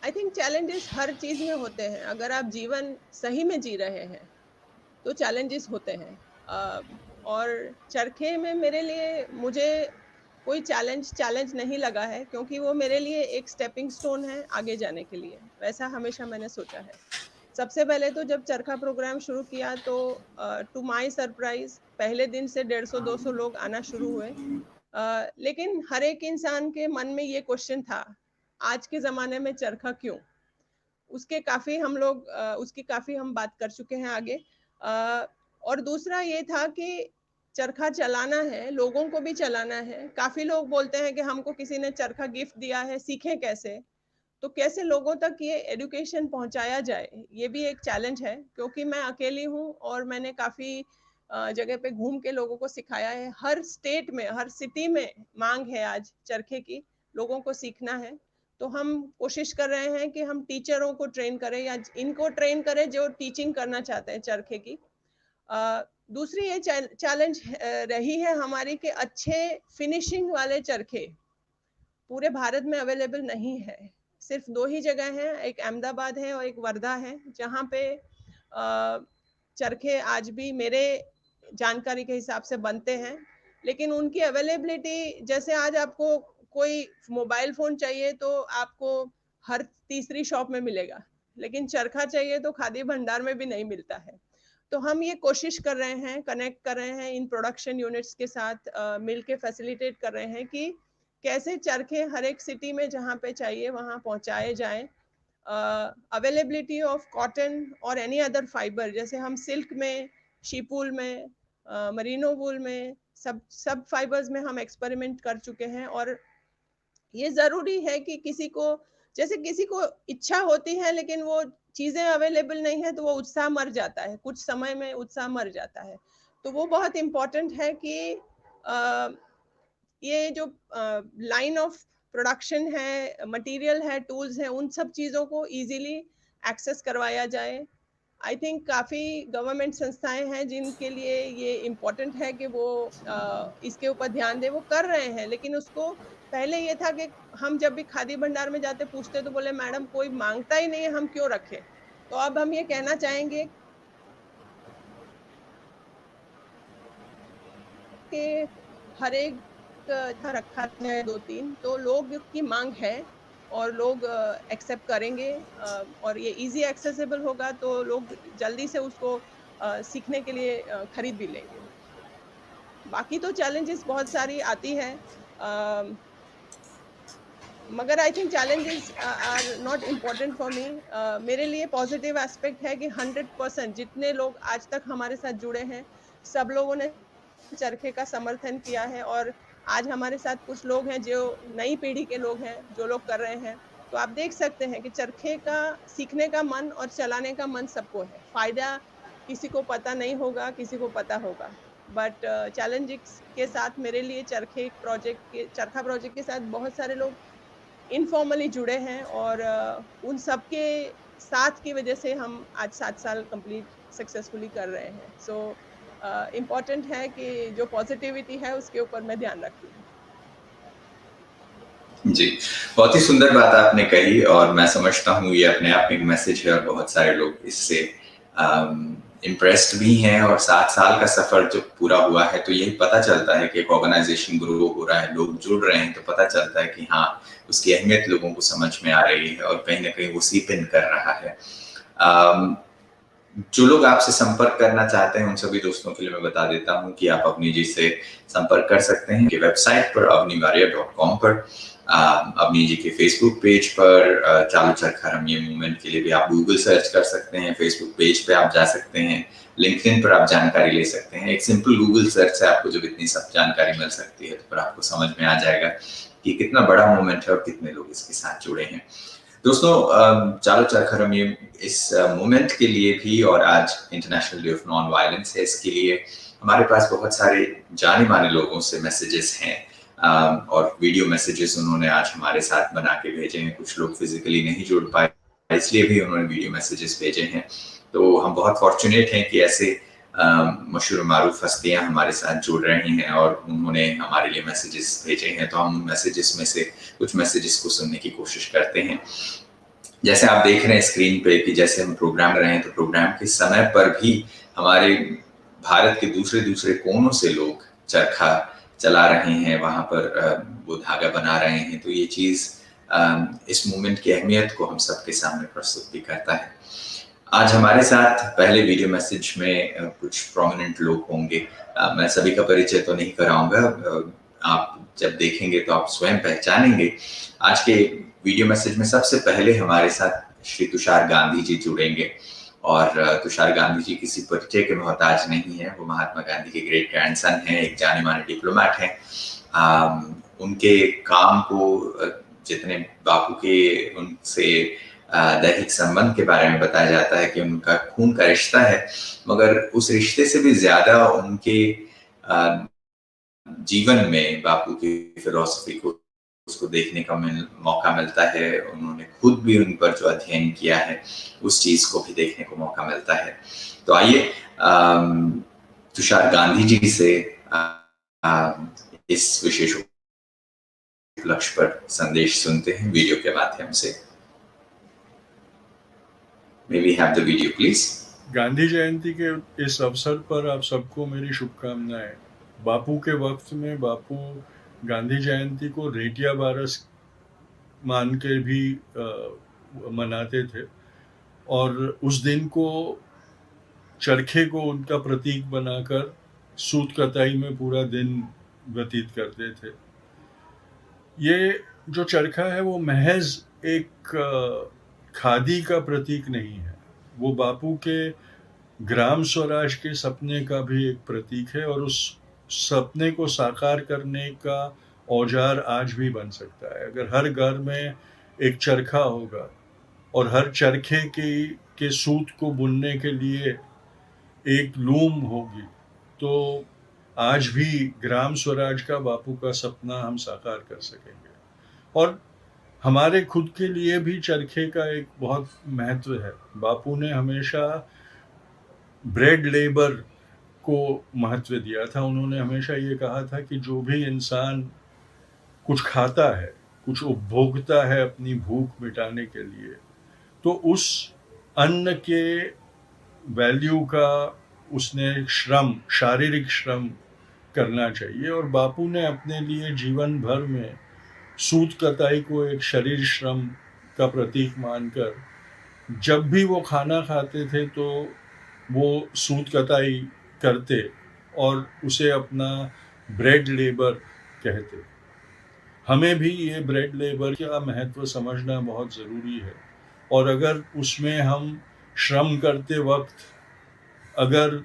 आई थिंक चैलेंजेस हर चीज में होते हैं। अगर आप जीवन सही में जी रहे हैं तो चैलेंजेस होते हैं। और चरखे में मेरे लिए, मुझे कोई चैलेंज नहीं लगा है, क्योंकि वो मेरे लिए एक स्टेपिंग स्टोन है आगे जाने के लिए। वैसा हमेशा मैंने सोचा है। सबसे पहले तो जब चरखा प्रोग्राम शुरू किया तो टू माय सरप्राइज पहले दिन से 150-200 लोग आना शुरू हुए। लेकिन हर एक इंसान के मन में ये क्वेश्चन था, आज के ज़माने में चरखा क्यों? उसके काफ़ी हम लोग उसकी काफ़ी हम बात कर चुके हैं आगे। और दूसरा ये था कि चरखा चलाना है, लोगों को भी चलाना है। काफ़ी लोग बोलते हैं कि हमको किसी ने चरखा गिफ्ट दिया है, सीखें कैसे? तो कैसे लोगों तक ये एजुकेशन पहुंचाया जाए, ये भी एक चैलेंज है, क्योंकि मैं अकेली हूँ और मैंने काफ़ी जगह पे घूम के लोगों को सिखाया है। हर स्टेट में, हर सिटी में मांग है आज चरखे की, लोगों को सीखना है। तो हम कोशिश कर रहे हैं कि हम टीचरों को ट्रेन करें या इनको ट्रेन करें जो टीचिंग करना चाहते हैं चरखे की। दूसरी ये चैलेंज रही है हमारी कि अच्छे फिनिशिंग वाले चरखे पूरे भारत में अवेलेबल नहीं है। सिर्फ 2 ही जगह हैं, एक अहमदाबाद है और एक वर्धा है, जहाँ पे चरखे आज भी मेरे जानकारी के हिसाब से बनते हैं। लेकिन उनकी अवेलेबिलिटी, जैसे आज आपको कोई मोबाइल फ़ोन चाहिए तो आपको हर तीसरी शॉप में मिलेगा, लेकिन चरखा चाहिए तो खादी भंडार में भी नहीं मिलता है। तो हम ये कोशिश कर रहे हैं, कनेक्ट कर रहे हैं इन प्रोडक्शन यूनिट्स के साथ, मिल के फैसिलिटेट कर रहे हैं कि कैसे चरखे हर एक सिटी में जहाँ पे चाहिए वहाँ पहुँचाए जाएँ। अवेलेबिलिटी ऑफ कॉटन और एनी अदर फाइबर, जैसे हम सिल्क में, शीपूल में, मरीनो वूल में, सब फाइबर्स में हम एक्सपेरिमेंट कर चुके हैं। और ये ज़रूरी है कि किसी को, जैसे किसी को इच्छा होती है लेकिन वो चीज़ें अवेलेबल नहीं है तो वो उत्साह मर जाता है, कुछ समय में उत्साह मर जाता है। तो वो बहुत इम्पोर्टेंट है कि ये जो लाइन ऑफ प्रोडक्शन है, मटेरियल है, टूल्स हैं, उन सब चीज़ों को इजीली एक्सेस करवाया जाए। आई थिंक काफ़ी गवर्नमेंट संस्थाएं हैं जिनके लिए ये इम्पोर्टेंट है कि वो इसके ऊपर ध्यान दें, वो कर रहे हैं। लेकिन उसको पहले ये था कि हम जब भी खादी भंडार में जाते पूछते तो बोले मैडम कोई मांगता ही नहीं है, हम क्यों रखें? तो अब हम ये कहना चाहेंगे कि हर एक रखा है 2-3, तो लोग की मांग है और लोग एक्सेप्ट करेंगे, और ये इजी एक्सेसिबल होगा तो लोग जल्दी से उसको सीखने के लिए खरीद भी लेंगे। बाकी तो चैलेंजेस बहुत सारी आती है, मगर I think challenges are not important for me. मेरे लिए पॉजिटिव एस्पेक्ट है कि 100% जितने लोग आज तक हमारे साथ जुड़े हैं, सब लोगों ने चरखे का समर्थन किया है। और आज हमारे साथ कुछ लोग हैं जो नई पीढ़ी के लोग हैं, जो लोग कर रहे हैं। तो आप देख सकते हैं कि चरखे का सीखने का मन और चलाने का मन सबको है। फायदा किसी को पता नहीं होगा, किसी को पता होगा। बट चैलेंजेस के साथ मेरे लिए चरखा प्रोजेक्ट के साथ बहुत सारे लोग इनफॉर्मली जुड़े हैं, और उन सब के साथ की वजह से हम आज 7 साल कंप्लीट सक्सेसफुली कर रहे हैं। सो इम्पॉर्टेंट है कि जो पॉजिटिविटी है उसके ऊपर मैं ध्यान रखती हूँ। जी, बहुत ही सुंदर बात आपने कही और मैं समझता हूँ ये अपने आप में एक मैसेज है और बहुत सारे लोग इससे इम्प्रेस्ड भी हैं और 7 साल का सफर जो पूरा हुआ है तो यही पता चलता है कि एक ऑर्गेनाइजेशन ग्रो हो रहा है, लोग जुड़ रहे हैं तो पता चलता है कि हाँ, उसकी अहमियत लोगों को समझ में आ रही है और कहीं न कहीं वो सीप इन कर रहा है। अम, जो लोग आपसे संपर्क करना चाहते हैं उन सभी दोस्तों के लिए मैं बता देता हूँ कि आप अवनी जी से संपर्क कर सकते हैं कि वेबसाइट पर avniwarrior.com पर अवनी जी के फेसबुक पेज पर चालू चरखा रमिए मूवमेंट के लिए भी आप गूगल सर्च कर सकते हैं, फेसबुक पेज पे आप जा सकते हैं, लिंक्डइन पर आप जानकारी ले सकते हैं। एक सिंपल गूगल सर्च से आपको जब इतनी सब जानकारी मिल सकती है तो फिर आपको समझ में आ जाएगा कि कितना बड़ा मूवमेंट है और कितने लोग इसके साथ जुड़े हैं। दोस्तों चालू चरखा रमिए इस मूवमेंट के लिए भी और आज international day of non violence है, इसके लिए हमारे पास बहुत सारे जाने माने लोगों से मैसेजेस हैं और वीडियो मैसेजेस उन्होंने आज हमारे साथ बना के भेजे हैं। कुछ लोग फिजिकली नहीं जुड़ पाए इसलिए भी उन्होंने वीडियो मैसेजेस भेजे हैं। तो हम बहुत फॉर्चुनेट हैं कि ऐसे मशहूर मारूफ हस्तियां हमारे साथ जुड़ रही हैं और उन्होंने हमारे लिए मैसेजेस भेजे हैं, तो हम उन मैसेजेस में से कुछ मैसेजेस को सुनने की कोशिश करते हैं। जैसे आप देख रहे हैं स्क्रीन पे कि जैसे हम प्रोग्राम रहे हैं तो प्रोग्राम के समय पर भी हमारे भारत के दूसरे कोनों से लोग चरखा चला रहे हैं, वहां पर वो धागा बना रहे हैं। तो ये चीज इस मूवमेंट की अहमियत को हम सबके सामने प्रस्तुत भी करता है। आज हमारे साथ पहले वीडियो मैसेज में कुछ प्रोमिनेंट लोग होंगे। मैं सभी का परिचय तो नहीं कराऊंगा, आप जब देखेंगे तो आप स्वयं पहचानेंगे। आज के वीडियो मैसेज में सबसे पहले हमारे साथ श्री तुषार गांधी जी जुड़ेंगे और तुषार गांधी जी किसी परिचय के मोहताज नहीं है। वो महात्मा गांधी के ग्रेट ग्रैंडसन हैं, एक जाने माने डिप्लोमेट हैं। उनके काम को जितने बापू के उनसे दैहिक संबंध के बारे में बताया जाता है कि उनका खून का रिश्ता है, मगर उस रिश्ते से भी ज्यादा उनके जीवन में बापू की फिलॉसफी को उसको देखने का मौका मिलता है। उन्होंने खुद भी उन पर जो अध्ययन किया है उस चीज को भी देखने को मौका मिलता है। तो आइए तुषार गांधी जी से इस विशेष उपलक्ष्य पर संदेश सुनते हैं वीडियो के माध्यम से। May we have the video, please? Gandhi जयंती के इस अवसर पर आप सबको मेरी शुभकामनाएं। बापू के वक्त में बापू गांधी जयंती को रेटिया बारस मान के भी मनाते थे और उस दिन को चरखे को उनका प्रतीक बनाकर सूत कताई में पूरा दिन व्यतीत करते थे। ये जो चरखा है वो महज एक खादी का प्रतीक नहीं है, वो बापू के ग्राम स्वराज के सपने का भी एक प्रतीक है और उस सपने को साकार करने का औजार आज भी बन सकता है। अगर हर घर में एक चरखा होगा और हर चरखे के सूत को बुनने के लिए एक लूम होगी तो आज भी ग्राम स्वराज का बापू का सपना हम साकार कर सकेंगे। और हमारे खुद के लिए भी चरखे का एक बहुत महत्व है। बापू ने हमेशा ब्रेड लेबर को महत्व दिया था। उन्होंने हमेशा ये कहा था कि जो भी इंसान कुछ खाता है, कुछ उपभोगता है अपनी भूख मिटाने के लिए, तो उस अन्न के वैल्यू का उसने श्रम, शारीरिक श्रम करना चाहिए। और बापू ने अपने लिए जीवन भर में सूत कताई को एक शरीर श्रम का प्रतीक मानकर जब भी वो खाना खाते थे तो वो सूत कताई करते और उसे अपना ब्रेड लेबर कहते। हमें भी ये ब्रेड लेबर का महत्व समझना बहुत ज़रूरी है और अगर उसमें हम श्रम करते वक्त अगर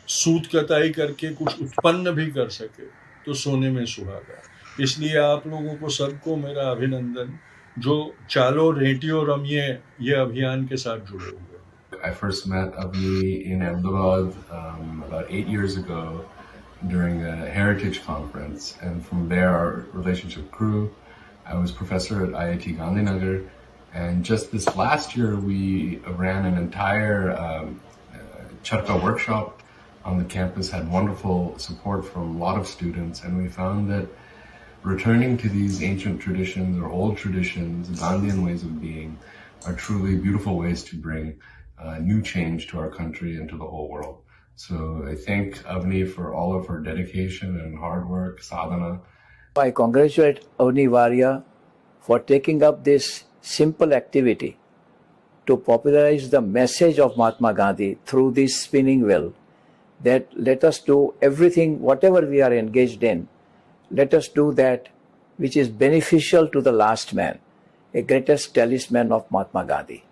सूत कताई करके कुछ उत्पन्न भी कर सके तो सोने में सुहागा। इसलिए आप लोगों को सबको मेरा अभिनंदन जो चालो रेटियो रमिए ये अभियान के साथ जुड़े हुए। I first met Avni in Ahmedabad about 8 years ago during a heritage conference, and from there our relationship grew. I was professor at IIT Gandhinagar, and just this last year we ran an entire Charkha workshop on the campus, had wonderful support from a lot of students, and we found that returning to these ancient traditions or old traditions, Gandhian ways of being, are truly beautiful ways to bring new change to our country and to the whole world. So I thank Avni for all of her dedication and hard work, sadhana. I congratulate Avni Waria for taking up this simple activity to popularize the message of Mahatma Gandhi through this spinning wheel, that let us do everything, whatever we are engaged in, let us do that which is beneficial to the last man, a greatest talisman of Mahatma Gandhi.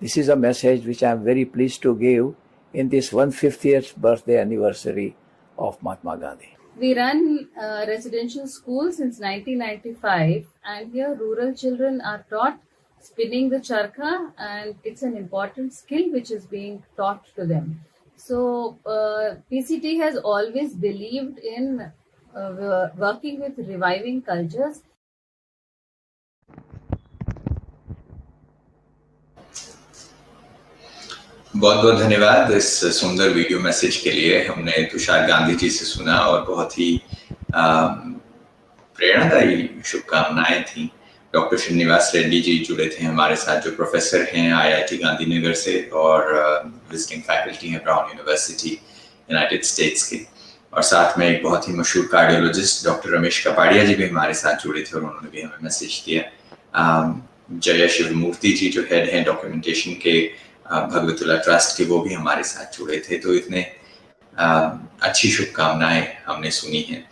This is a message which I am very pleased to give in this 150th birthday anniversary of Mahatma Gandhi. We run residential schools since 1995, and here rural children are taught spinning the charkha, and it's an important skill which is being taught to them. So PCT has always believed in working with reviving cultures. बहुत बहुत धन्यवाद इस सुंदर वीडियो मैसेज के लिए। हमने तुषार गांधी जी से सुना और बहुत ही प्रेरणादायी शुभकामनाएं थी। डॉक्टर श्रीनिवास रेड्डी जी जुड़े थे हमारे साथ, जो प्रोफेसर हैं IIT गांधीनगर से और विजिटिंग फैकल्टी हैं ब्राउन यूनिवर्सिटी यूनाइटेड स्टेट्स के। और साथ में एक बहुत ही मशहूर कार्डियोलॉजिस्ट डॉक्टर रमेश कपाड़िया जी भी हमारे साथ जुड़े थे और उन्होंने भी हमें मैसेज दिया। जय शिवमूर्ति जी जो हेड हैं डॉक्यूमेंटेशन के भगवतुल्ला ट्रस्ट के, वो भी हमारे साथ जुड़े थे। तो इतने अच्छी शुभकामनाएं हमने सुनी हैं।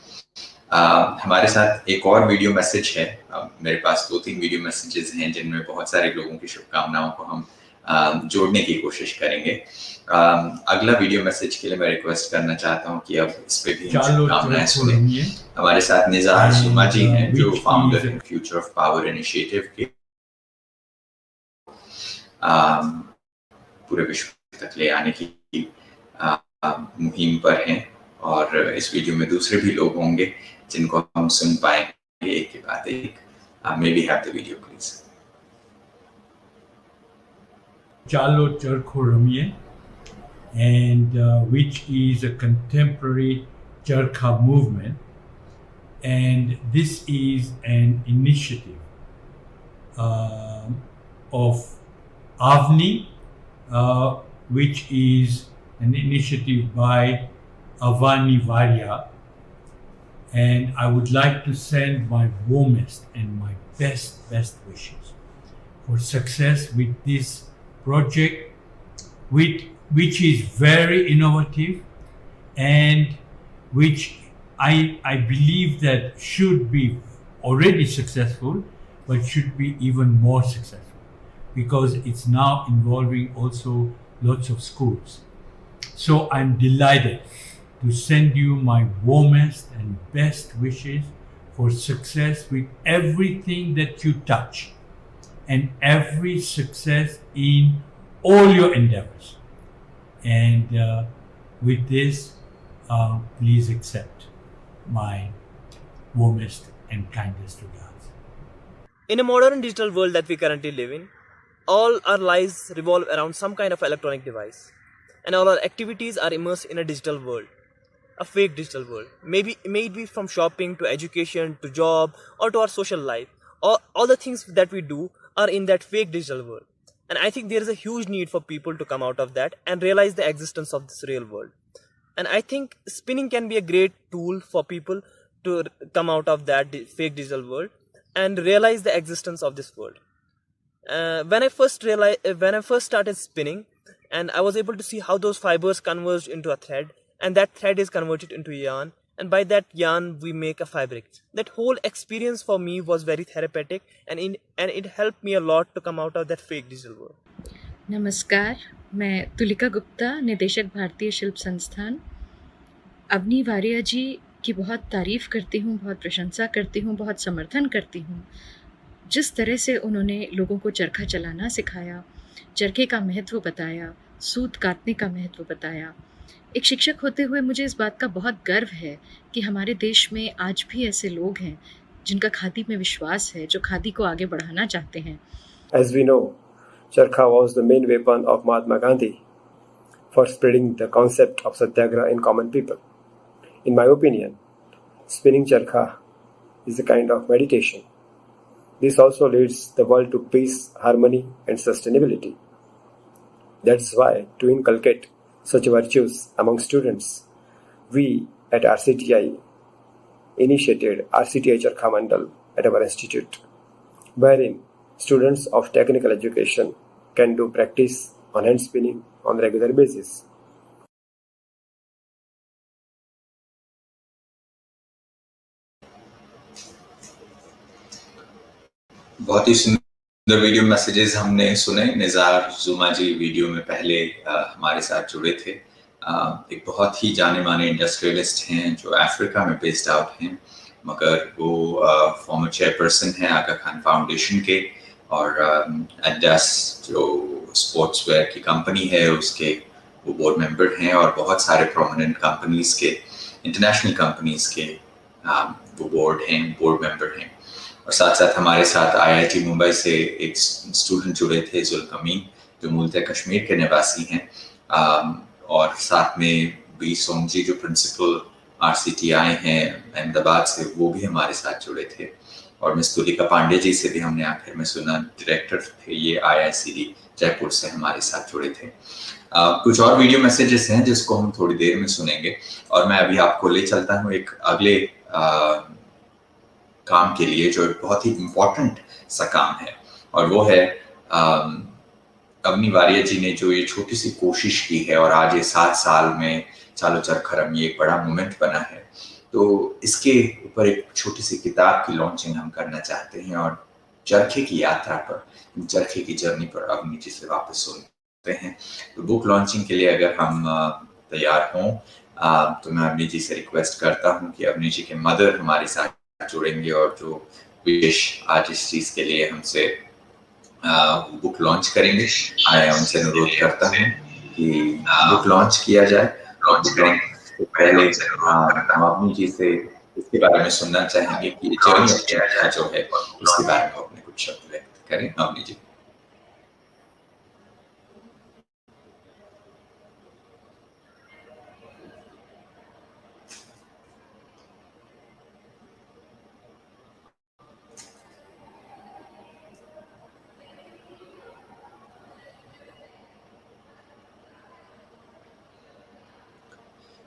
हमारे साथ एक और वीडियो मैसेज है। मेरे पास 2-3 वीडियो मैसेजेस हैं जिनमें बहुत सारे लोगों की शुभकामनाओं को हम जोड़ने की कोशिश करेंगे। अगला वीडियो मैसेज के लिए मैं रिक्वेस्ट करना चाहता हूं कि अब इस पे भी शुभकामनाएं सुने। हमारे साथ निज़ार सुमा जी हैं जो फाउंडर हैं फ्यूचर ऑफ पावर इनिशिएटिव के, पूरे विश्व तक ले आने की मुहिम पर हैं। और इस वीडियो में दूसरे भी लोग होंगे जिनको हम सुन पाएंगे एक के बाद एक। May be have the video please. Chalo Charkho Ramiye, and which is a contemporary Charkha movement, and this is an initiative of Avni, which is an initiative by Avani Waria, and I would like to send my warmest and my best wishes for success with this project, which is very innovative and which I believe that should be already successful, but should be even more successful because it's now involving also lots of schools. So I'm delighted to send you my warmest and best wishes for success with everything that you touch, and every success in all your endeavors. And with this, please accept my warmest and kindest regards. In a modern digital world that we currently live in, all our lives revolve around some kind of electronic device, and all our activities are immersed in a digital world, a fake digital world. May it be from shopping to education to job or to our social life. All the things that we do are in that fake digital world. And I think there is a huge need for people to come out of that and realize the existence of this real world. And I think spinning can be a great tool for people to come out of that fake digital world and realize the existence of this world. When I first started spinning, and I was able to see how those fibers converged into a thread, and that thread is converted into yarn, and by that yarn we make a fabric. That whole experience for me was very therapeutic, and it helped me a lot to come out of that fake digital world. नमस्कार, मैं तुलिका गुप्ता, निदेशक भारतीय शिल्प संस्थान। अवनी वारिया जी की बहुत तारीफ़ करती हूँ, बहुत प्रशंसा करती हूँ, बहुत समर्थन करती हूँ। जिस तरह से उन्होंने लोगों को चरखा चलाना सिखाया, चरखे का महत्व बताया, सूत काटने का महत्व बताया। एक शिक्षक होते हुए मुझे इस बात का बहुत गर्व है कि हमारे देश में आज भी ऐसे लोग हैं जिनका खादी में विश्वास है, जो खादी को आगे बढ़ाना चाहते हैं। As we know, charkha was the main weapon of Mahatma Gandhi for spreading the concept of satyagraha in common people. In my opinion, spinning charkha is a kind of meditation. This also leads the world to peace, harmony, and sustainability. That's why, to inculcate such virtues among students, we at RCTI initiated RCTI Charkha Mandal at our institute, wherein students of technical education can do practice on hand spinning on a regular basis. बहुत ही सुंदर वीडियो मैसेजेस हमने सुने। निज़ार जुमा जी वीडियो में पहले हमारे साथ जुड़े थे। एक बहुत ही जाने माने इंडस्ट्रियलिस्ट हैं जो अफ्रीका में बेस्ड आउट हैं, मगर वो फॉर्मर चेयरपर्सन हैं आगा खान फाउंडेशन के, और एडिडास जो स्पोर्ट्स वेयर की कंपनी है उसके वो बोर्ड मेंबर हैं, और बहुत सारे प्रोमिनेंट कंपनीज के, इंटरनेशनल कंपनीज के वो बोर्ड मेंबर हैं। और साथ साथ हमारे साथ IIT मुंबई से एक स्टूडेंट जुड़े थे, जुल्कमीन, जो मूलतः कश्मीर के निवासी हैं, और साथ में बी सोमजी जो प्रिंसिपल RCTI हैं अहमदाबाद से, वो भी हमारे साथ जुड़े थे। और मिस तुलिका पांडे जी से भी हमने आखिर में सुना, डायरेक्टर थे ये IICD जयपुर से, हमारे साथ जुड़े थे। कुछ और वीडियो मैसेजेस हैं जिसको हम थोड़ी देर में सुनेंगे, और मैं अभी आपको ले चलता हूँ एक अगले काम के लिए जो बहुत ही इम्पोर्टेंट सा काम है, और वो है अवनी वारिया जी ने जो ये छोटी सी कोशिश की है, और आज ये 7 साल में चालो चरखरम ये एक बड़ा मोमेंट बना है। तो इसके ऊपर एक छोटी सी किताब की लॉन्चिंग हम करना चाहते हैं, और चरखे की यात्रा पर, चरखे की जर्नी पर अवनी जी से वापस सुनते हैं। तो बुक लॉन्चिंग के लिए अगर हम तैयार हों तो मैं अवनी जी से रिक्वेस्ट करता हूँ कि अवनी जी के मदर हमारे साथ जुड़ेंगे, और जो विशेष आज इस चीज के लिए हमसे बुक लॉन्च करेंगे। मैं उनसे अनुरोध करता हूँ कि बुक लॉन्च किया जाए। बुक लॉन्च से पहले हम अवनी जी से इसके बारे में सुनना चाहेंगे कि जर्नी ऑफ चरखा जो है उसके बारे में अपने कुछ शब्द व्यक्त करें। अवनी जी।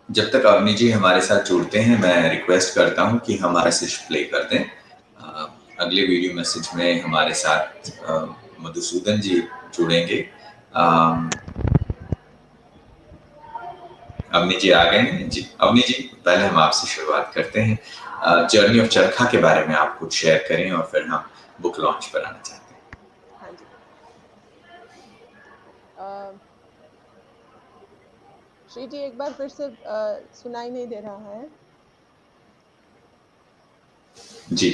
जब तक अवनी जी हमारे साथ जुड़ते हैं, मैं रिक्वेस्ट करता हूं कि हमारा मैसेज प्ले कर दें। अगले वीडियो मैसेज में हमारे साथ मधुसूदन जी जुड़ेंगे। अवनी जी आ गए हैं जी। अवनी जी, पहले हम आपसे शुरुआत करते हैं। जर्नी ऑफ चरखा के बारे में आप कुछ शेयर करें, और फिर हम बुक लॉन्च पर आना चाहते हैं। हाँ जी। श्री जी एक बार फिर से सुनाई नहीं दे रहा है जी।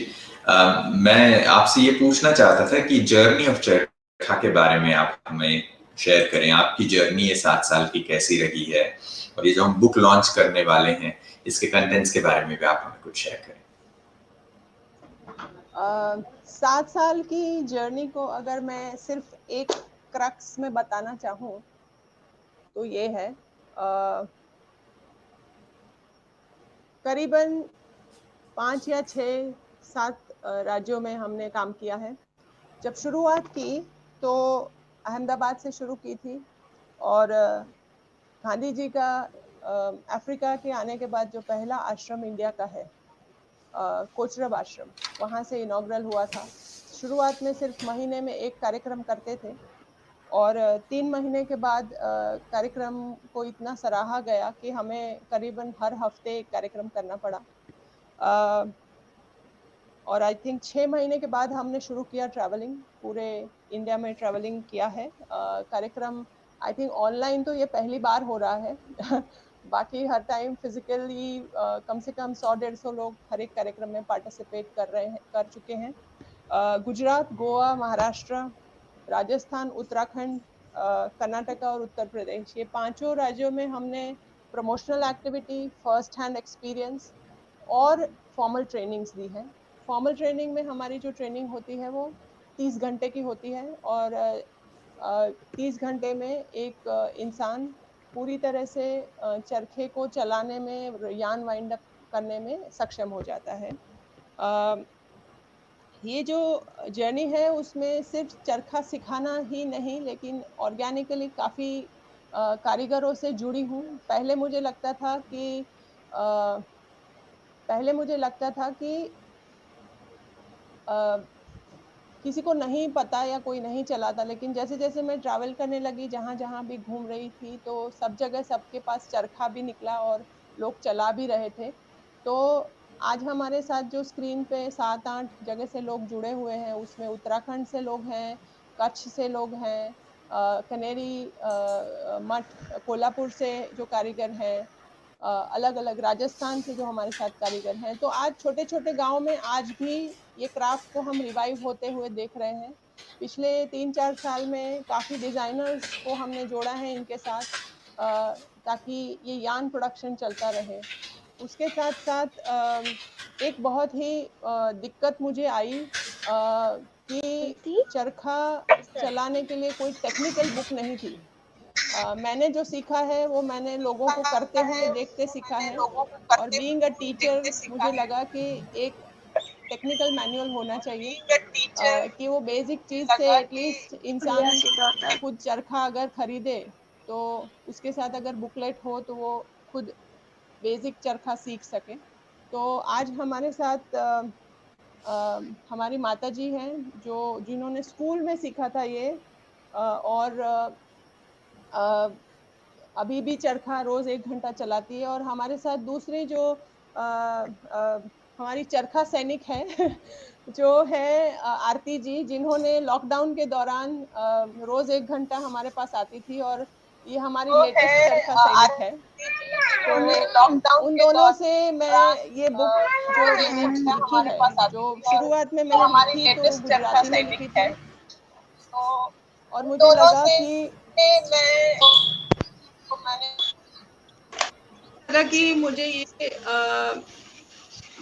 मैं आपसे ये पूछना चाहता था कि जर्नी ऑफ चरखा के बारे में आप हमें शेयर करें। आपकी जर्नी ये 7 साल की कैसी रही है, और ये जो हम बुक लॉन्च करने वाले हैं इसके कंटेंट्स के बारे में भी आप हमें कुछ शेयर करें। 7 साल की जर्नी को अगर मैं सिर्फ एक क्रक्स में बताना चाहूँ तो ये है, करीबन 5 या 6-7 राज्यों में हमने काम किया है। जब शुरुआत की तो अहमदाबाद से शुरू की थी, और गांधी जी का अफ्रीका के आने के बाद जो पहला आश्रम इंडिया का है, कोचरब आश्रम, वहाँ से इनॉग्रल हुआ था। शुरुआत में सिर्फ महीने में एक कार्यक्रम करते थे, और 3 महीने के बाद कार्यक्रम को इतना सराहा गया कि हमें करीबन हर हफ्ते एक कार्यक्रम करना पड़ा। और आई थिंक 6 महीने के बाद हमने शुरू किया ट्रैवलिंग, पूरे इंडिया में ट्रैवलिंग किया है। कार्यक्रम आई थिंक ऑनलाइन तो ये पहली बार हो रहा है बाकी हर टाइम फिजिकली कम से कम 100-150 लोग हर एक कार्यक्रम में पार्टिसिपेट कर चुके हैं। गुजरात, गोवा, महाराष्ट्र, राजस्थान, उत्तराखंड, कर्नाटका और उत्तर प्रदेश, ये 5 राज्यों में हमने promotional activity, first hand experience और फॉर्मल ट्रेनिंग्स दी है। फॉर्मल ट्रेनिंग में हमारी जो ट्रेनिंग होती है वो 30 घंटे की होती है, और 30 घंटे में एक इंसान पूरी तरह से चरखे को चलाने में, यान वाइंड अप करने में सक्षम हो जाता है। ये जो जर्नी है उसमें सिर्फ चरखा सिखाना ही नहीं, लेकिन ऑर्गेनिकली काफ़ी कारीगरों से जुड़ी हूँ। पहले मुझे लगता था कि किसी को नहीं पता या कोई नहीं चलाता, लेकिन जैसे-जैसे मैं ट्रैवल करने लगी, जहाँ-जहाँ भी घूम रही थी, तो सब जगह सबके पास चरखा भी निकला और लोग चला भी रहे थे। तो आज हमारे साथ जो स्क्रीन पे 7-8 जगह से लोग जुड़े हुए हैं, उसमें उत्तराखंड से लोग हैं, कच्छ से लोग हैं, कनेरी मठ कोल्हापुर से जो कारीगर हैं, अलग-अलग राजस्थान से जो हमारे साथ कारीगर हैं। तो आज छोटे-छोटे गाँव में आज भी ये क्राफ्ट को हम रिवाइव होते हुए देख रहे हैं। पिछले 3-4 साल में काफ़ी डिज़ाइनर्स को हमने जोड़ा है इनके साथ, ताकि ये यार्न प्रोडक्शन चलता रहे। उसके साथ-साथ एक बहुत ही दिक्कत मुझे आई कि चरखा चलाने के लिए कोई टेक्निकल बुक नहीं थी। मैंने जो सीखा है वो मैंने लोगों को करते हुए देख के सीखा है, और बीइंग अ टीचर मुझे लगा कि एक टेक्निकल मैनुअल होना चाहिए, कि वो बेसिक चीज़ से एटलीस्ट इंसान खुद चरखा अगर खरीदे तो उसके साथ अगर बुकलेट हो तो वो खुद बेसिक चरखा सीख सके। तो आज हमारे साथ हमारी माताजी हैं जिन्होंने स्कूल में सीखा था ये, और अभी भी चरखा रोज 1 घंटा चलाती है। और हमारे साथ दूसरी जो हमारी चरखा सैनिक है जो है आरती जी, जिन्होंने लॉकडाउन के दौरान रोज 1 घंटा हमारे पास आती थी, और ये हमारी लेटेस्ट चरखा सैनिक है। तो उन दोनों से मैं ये बुक जो मैंने लिखी है, जो शुरुआत में मैंने लिखी तो गुजराती में लिखी थी, और मुझे लगा कि मुझे ये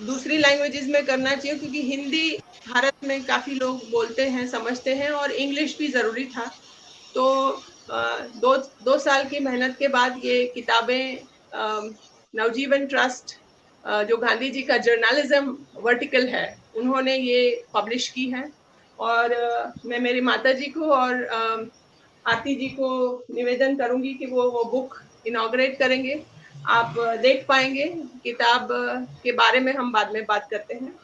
दूसरी लैंग्वेजेस में करना चाहिए, क्योंकि हिंदी भारत में काफ़ी लोग बोलते हैं, समझते हैं, और इंग्लिश भी ज़रूरी था। तो 2 साल की मेहनत के बाद ये किताबें नवजीवन ट्रस्ट, जो गांधी जी का जर्नलिज्म वर्टिकल है, उन्होंने ये पब्लिश की है। और मैं मेरी माताजी को और आरती जी को निवेदन करूंगी कि वो बुक इनॉग्रेट करेंगे। आप देख पाएंगे। किताब के बारे में हम बाद में बात करते हैं।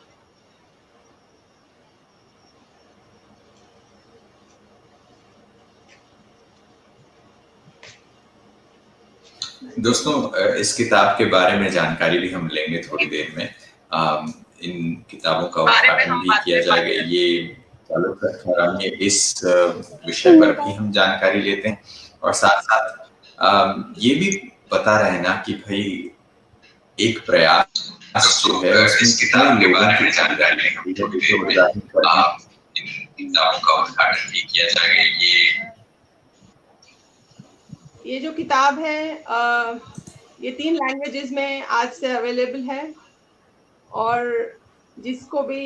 दोस्तों, इस किताब के बारे में जानकारी भी हम लेंगे थोड़ी देर में। इन किताबों का उद्घाटन भी किया जाएगा। ये इस विषय पर भी हम जानकारी लेते हैं, और साथ साथ ये भी बता रहे हैं ना कि भाई एक प्रयास जो है उसमें कितना लोगों की जानकारी किताबों का उद्घाटन भी किया जाएगा। ये जो किताब है ये 3 लैंग्वेजेस में आज से अवेलेबल है, और जिसको भी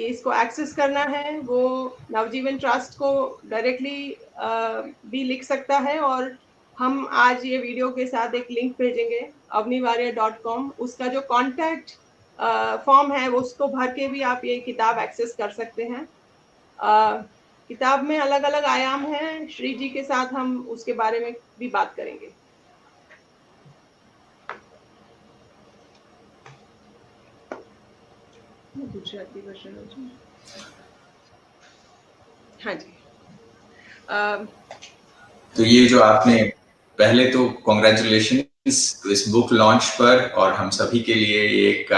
इसको एक्सेस करना है वो नवजीवन ट्रस्ट को डायरेक्टली भी लिख सकता है। और हम आज ये वीडियो के साथ एक लिंक भेजेंगे avnivaria.com। उसका जो कॉन्टैक्ट फॉर्म है वो उसको भर के भी आप ये किताब एक्सेस कर सकते हैं। किताब में अलग अलग आयाम हैं। श्री जी के साथ हम उसके बारे में भी बात करेंगे। गुजराती वर्जन। हाँ जी। तो ये जो आपने पहले तो कॉन्ग्रेचुलेशन इस बुक लॉन्च पर, और हम सभी के लिए एक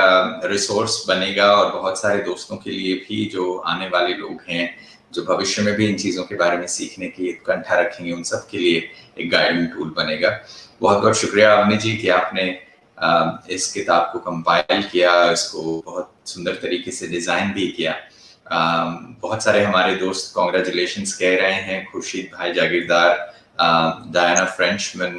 रिसोर्स बनेगा, और बहुत सारे दोस्तों के लिए भी जो आने वाले लोग हैं जो भविष्य में भी इन चीज़ों के बारे में सीखने की उत्कंठा रखेंगे, उन सब के लिए एक गाइडिंग टूल बनेगा। बहुत बहुत शुक्रिया अवनी जी कि आपने इस किताब को कंपाइल किया, इसको बहुत सुंदर तरीके से डिज़ाइन भी किया। बहुत सारे हमारे दोस्त कॉन्ग्रेचुलेशंस कह रहे हैं, खुर्शीद भाई जागीरदार, डायना फ्रेंचमैन,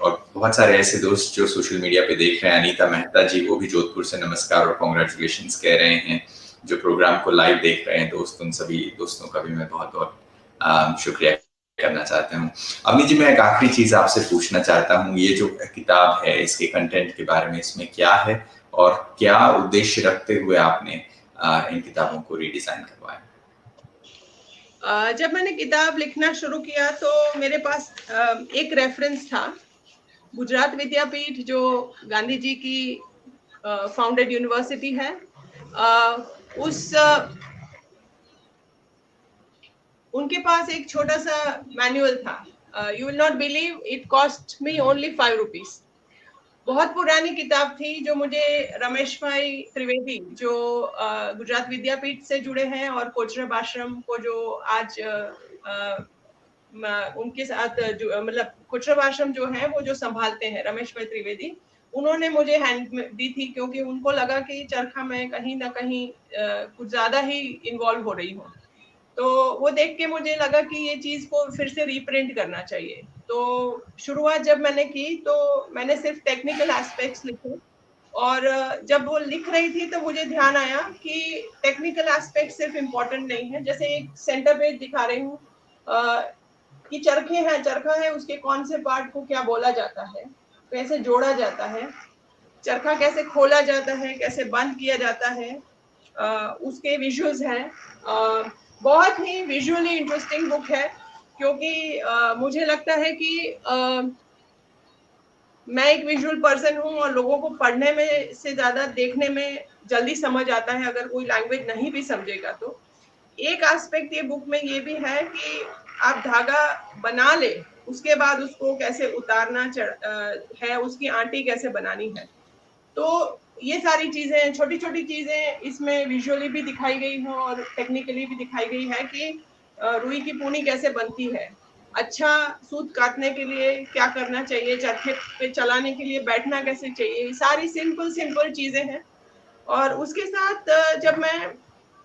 और बहुत सारे ऐसे दोस्त जो सोशल मीडिया पे देख रहे हैं। अनीता मेहता जी, वो भी जोधपुर से नमस्कार और कॉन्ग्रेचुलेशंस कह रहे हैं। जो प्रोग्राम को लाइव देख रहे हैं दोस्त, उन सभी दोस्तों का भी मैं बहुत बहुत शुक्रिया करना चाहता हूँ। अवनी जी, मैं एक आखिरी चीज आपसे पूछना चाहता हूँ, ये जो किताब है इसके कंटेंट के बारे में, इसमें क्या है और क्या उद्देश्य रखते हुए आपने इन किताबों को रीडिजाइन करवाया? जब मैंने किताब लिखना शुरू किया तो मेरे पास एक रेफरेंस था, गुजरात विद्यापीठ जो गांधी जी की फाउंडेड यूनिवर्सिटी है, उनके पास एक छोटा सा मैनुअल था। You will not believe, it cost me only 5 rupees. बहुत पुरानी किताब थी जो मुझे रमेश भाई त्रिवेदी जो गुजरात विद्यापीठ से जुड़े हैं और कोचरब आश्रम को जो आज उनके साथ जो मतलब कोचरब आश्रम जो है वो जो संभालते हैं रमेश भाई त्रिवेदी, उन्होंने मुझे हैंड में दी थी क्योंकि उनको लगा कि चरखा में कहीं ना कहीं कुछ ज्यादा ही इन्वॉल्व हो रही हूँ। तो वो देख के मुझे लगा कि ये चीज को फिर से रीप्रिंट करना चाहिए। तो शुरुआत जब मैंने की तो मैंने सिर्फ टेक्निकल एस्पेक्ट्स लिखे, और जब वो लिख रही थी तो मुझे ध्यान आया कि टेक्निकल एस्पेक्ट सिर्फ इम्पोर्टेंट नहीं है। जैसे एक सेंटर पेज दिखा रही हूँ कि चरखा है, उसके कौन से पार्ट को क्या बोला जाता है, कैसे जोड़ा जाता है, चरखा कैसे खोला जाता है, कैसे बंद किया जाता है, उसके विजुअल्स हैं। बहुत ही विजुअली इंटरेस्टिंग बुक है क्योंकि मुझे लगता है कि मैं एक विजुअल पर्सन हूँ और लोगों को पढ़ने में से ज्यादा देखने में जल्दी समझ आता है अगर कोई लैंग्वेज नहीं भी समझेगा तो। एक एस्पेक्ट ये बुक में ये भी है कि आप धागा बना ले, उसके बाद उसको कैसे उतारना है, उसकी आंटी कैसे बनानी है। तो ये सारी चीजें, छोटी छोटी चीजें इसमें विजुअली भी दिखाई गई हैं और टेक्निकली भी दिखाई गई है कि रुई की पूनी कैसे बनती है, अच्छा सूत काटने के लिए क्या करना चाहिए, चरखे पे चलाने के लिए बैठना कैसे चाहिए, सारी सिंपल चीजें हैं। और उसके साथ जब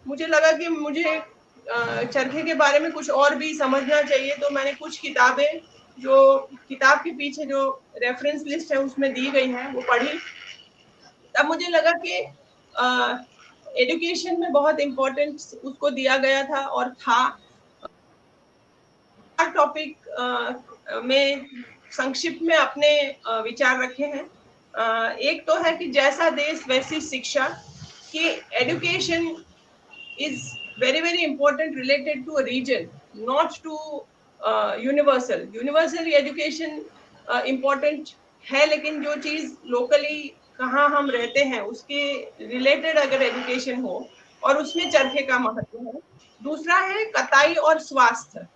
मुझे लगा कि मुझे चरखे के बारे में कुछ और भी समझना चाहिए तो मैंने कुछ किताबें जो किताब के पीछे जो रेफरेंस लिस्ट है उसमें दी गई है वो पढ़ी। तब मुझे लगा कि एजुकेशन में बहुत इम्पोर्टेंस उसको दिया गया था और था। टॉपिक में संक्षिप्त में अपने विचार रखे हैं। एक तो है कि जैसा देश वैसी शिक्षा, कि education is very very important related to a region, not to universal education important है, लेकिन जो चीज लोकली कहाँ हम रहते हैं उसके रिलेटेड अगर एजुकेशन हो, और उसमें चरखे का महत्व है। दूसरा है कताई और स्वास्थ्य।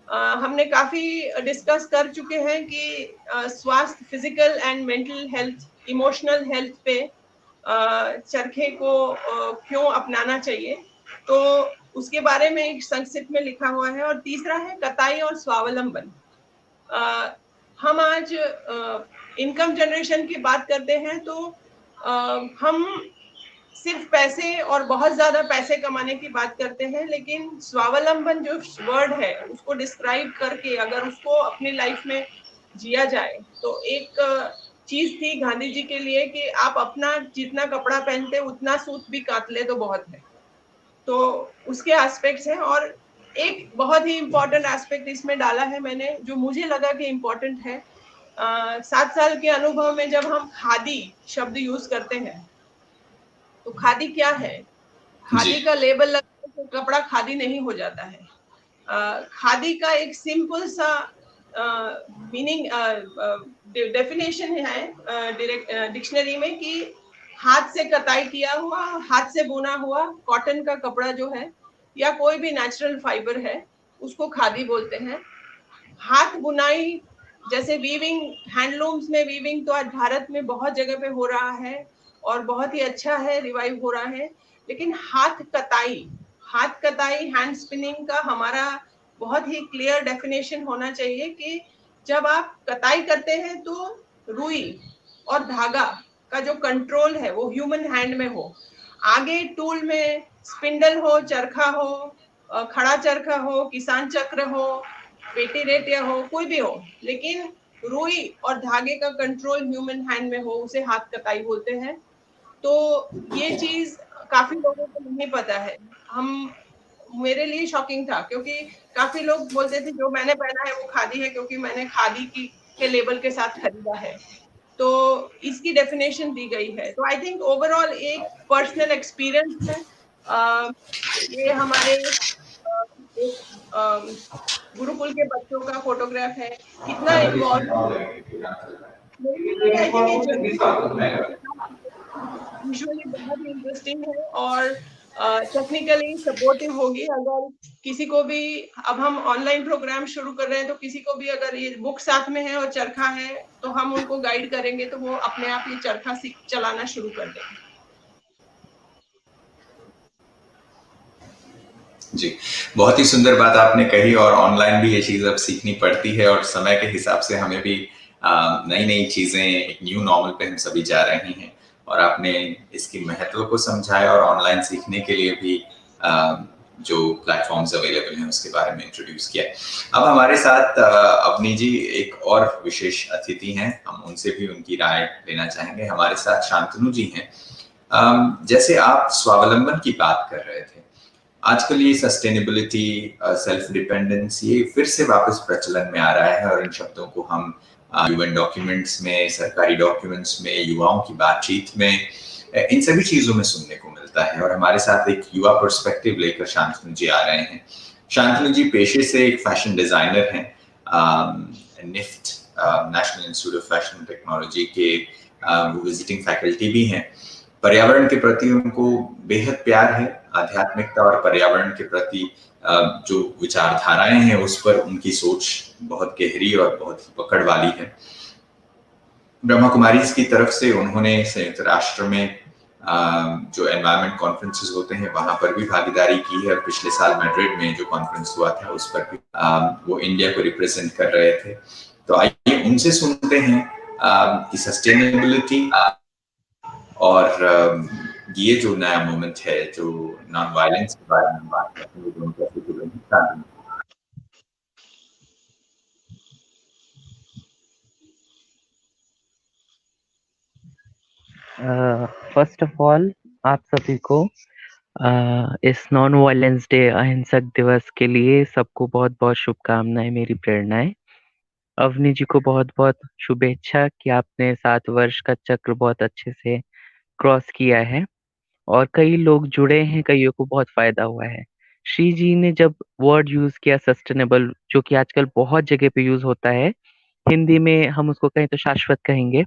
हमने काफी डिस्कस कर चुके हैं कि स्वास्थ्य, physical and mental health, emotional health पे चरखे को क्यों अपनाना चाहिए, तो उसके बारे में एक संक्षिप्त में लिखा हुआ है। और तीसरा है कताई और स्वावलंबन। हम आज इनकम जनरेशन की बात करते हैं तो हम सिर्फ पैसे और बहुत ज्यादा पैसे कमाने की बात करते हैं, लेकिन स्वावलंबन जो वर्ड है उसको डिस्क्राइब करके अगर उसको अपनी लाइफ में जिया जाए तो एक चीज थी गांधी जी के लिए कि आप अपना जितना कपड़ा पहनते उतना सूत भी काट ले तो बहुत है। तो उसके एस्पेक्ट्स हैं। और एक बहुत ही इम्पोर्टेंट एस्पेक्ट इसमें डाला है मैंने जो मुझे लगा कि इम्पोर्टेंट है। 7 साल के अनुभव में जब हम खादी शब्द यूज करते हैं तो खादी क्या है, खादी का लेबल लगा तो कपड़ा खादी नहीं हो जाता है। खादी का एक सिंपल सा मीनिंग डेफिनेशन है डिक्शनरी में कि हाथ से कताई किया हुआ, हाथ से बुना हुआ कॉटन का कपड़ा जो है या कोई भी नेचुरल फाइबर है उसको खादी बोलते हैं। हाथ बुनाई जैसे वीविंग, हैंडलूम्स में वीविंग तो आज भारत में बहुत जगह पे हो रहा है और बहुत ही अच्छा है, रिवाइव हो रहा है। लेकिन हाथ कताई हैंड स्पिनिंग का हमारा बहुत ही क्लियर डेफिनेशन होना चाहिए कि जब आप कताई करते हैं तो रुई और धागा का जो कंट्रोल है वो ह्यूमन हैंड में हो। आगे टूल में स्पिंडल हो, चरखा हो, खड़ा चरखा हो, किसान चक्र हो, पेटी रेटिया हो, कोई भी हो, लेकिन रुई और धागे का कंट्रोल ह्यूमन हैंड में हो, उसे हाथ कताई बोलते हैं। तो ये चीज काफी लोगों को नहीं पता है। मेरे लिए शॉकिंग था क्योंकि काफी लोग बोलते थे जो मैंने पहना है वो खादी है क्योंकि मैंने खादी के लेबल के साथ खरीदा है। तो इसकी डेफिनेशन दी गई है। तो आई थिंक ओवरऑल एक पर्सनल एक्सपीरियंस है। ये हमारे गुरुकुल के बच्चों का फोटोग्राफ है, कितना इन्वॉल्व विजुअली बहुत ही इंटरेस्टिंग है और टेक्निकली सपोर्टिव होगी। अगर किसी को भी, अब हम ऑनलाइन प्रोग्राम शुरू कर रहे हैं, तो किसी को भी अगर ये बुक साथ में है और चरखा है तो हम उनको गाइड करेंगे तो वो अपने आप ये चरखा चलाना शुरू कर देंगे। जी, बहुत ही सुंदर बात आपने कही और ऑनलाइन भी ये चीज अब सीखनी पड़ती है और समय के हिसाब से हमें भी नई नई चीजें, एक न्यू नॉर्मल पे हम सभी जा रहे हैं और आपने इसकी महत्व को समझाया और ऑनलाइन सीखने के लिए भी जो प्लेटफॉर्म्स अवेलेबल हैं उसके बारे में इंट्रोड्यूस किया। अब हमारे साथ अवनी जी एक और विशेष अतिथि हैं, हम उनसे भी उनकी राय लेना चाहेंगे। हमारे साथ शांतनु जी हैं। जैसे आप स्वावलंबन की बात कर रहे थे, आजकल ये सस्टेनेबिलिटी, सेल्फ डिपेंडेंस, ये फिर से वापस प्रचलन में आ रहा है और इन शब्दों को हम यूएन डॉक्यूमेंट्स में, सरकारी डॉक्यूमेंट्स में, युवाओं की बातचीत में, इन सभी चीजों में सुनने को मिलता है। और हमारे साथ एक युवा पर्सपेक्टिव लेकर शांतनु जी आ रहे हैं। शांतनु जी पेशे से एक फैशन डिजाइनर हैं, NIFT National Institute of Fashion Technology के वो विजिटिंग फैकल्टी भी हैं। पर्यावरण के प्रति उनको बेहद प्यार है, आध्यात्मिकता और पर्यावरण के प्रति जो विचारधाराएं हैं उस पर उनकी सोच बहुत गहरी और बहुत पकड़ वाली है। ब्रह्मा कुमारीज की तरफ से उन्होंने संयुक्त राष्ट्र में जो एनवायरमेंट कॉन्फ्रेंसेस होते हैं वहां पर भी भागीदारी की है और पिछले साल मैड्रिड में जो कॉन्फ्रेंस हुआ था उस पर भी वो इंडिया को रिप्रेजेंट कर रहे थे। तो आइए उनसे सुनते हैं कि सस्टेनेबिलिटी और ये जो नया मूवमेंट है जो नॉन वायलेंस के बारे में बात करते हैं, दोनों कैसे जुड़े हैं। फर्स्ट ऑफ ऑल आप सभी को इस नॉन वायलेंस डे, अहिंसक दिवस के लिए सबको बहुत बहुत शुभकामनाएं, मेरी प्रेरणाएं। अवनी जी को बहुत बहुत शुभेच्छा कि आपने 7 वर्ष का चक्र बहुत अच्छे से क्रॉस किया है और कई लोग जुड़े हैं, कईयों को बहुत फायदा हुआ है। श्री जी ने जब वर्ड यूज किया सस्टेनेबल, जो कि आजकल बहुत जगह पे यूज होता है, हिंदी में हम उसको कहें तो शाश्वत कहेंगे।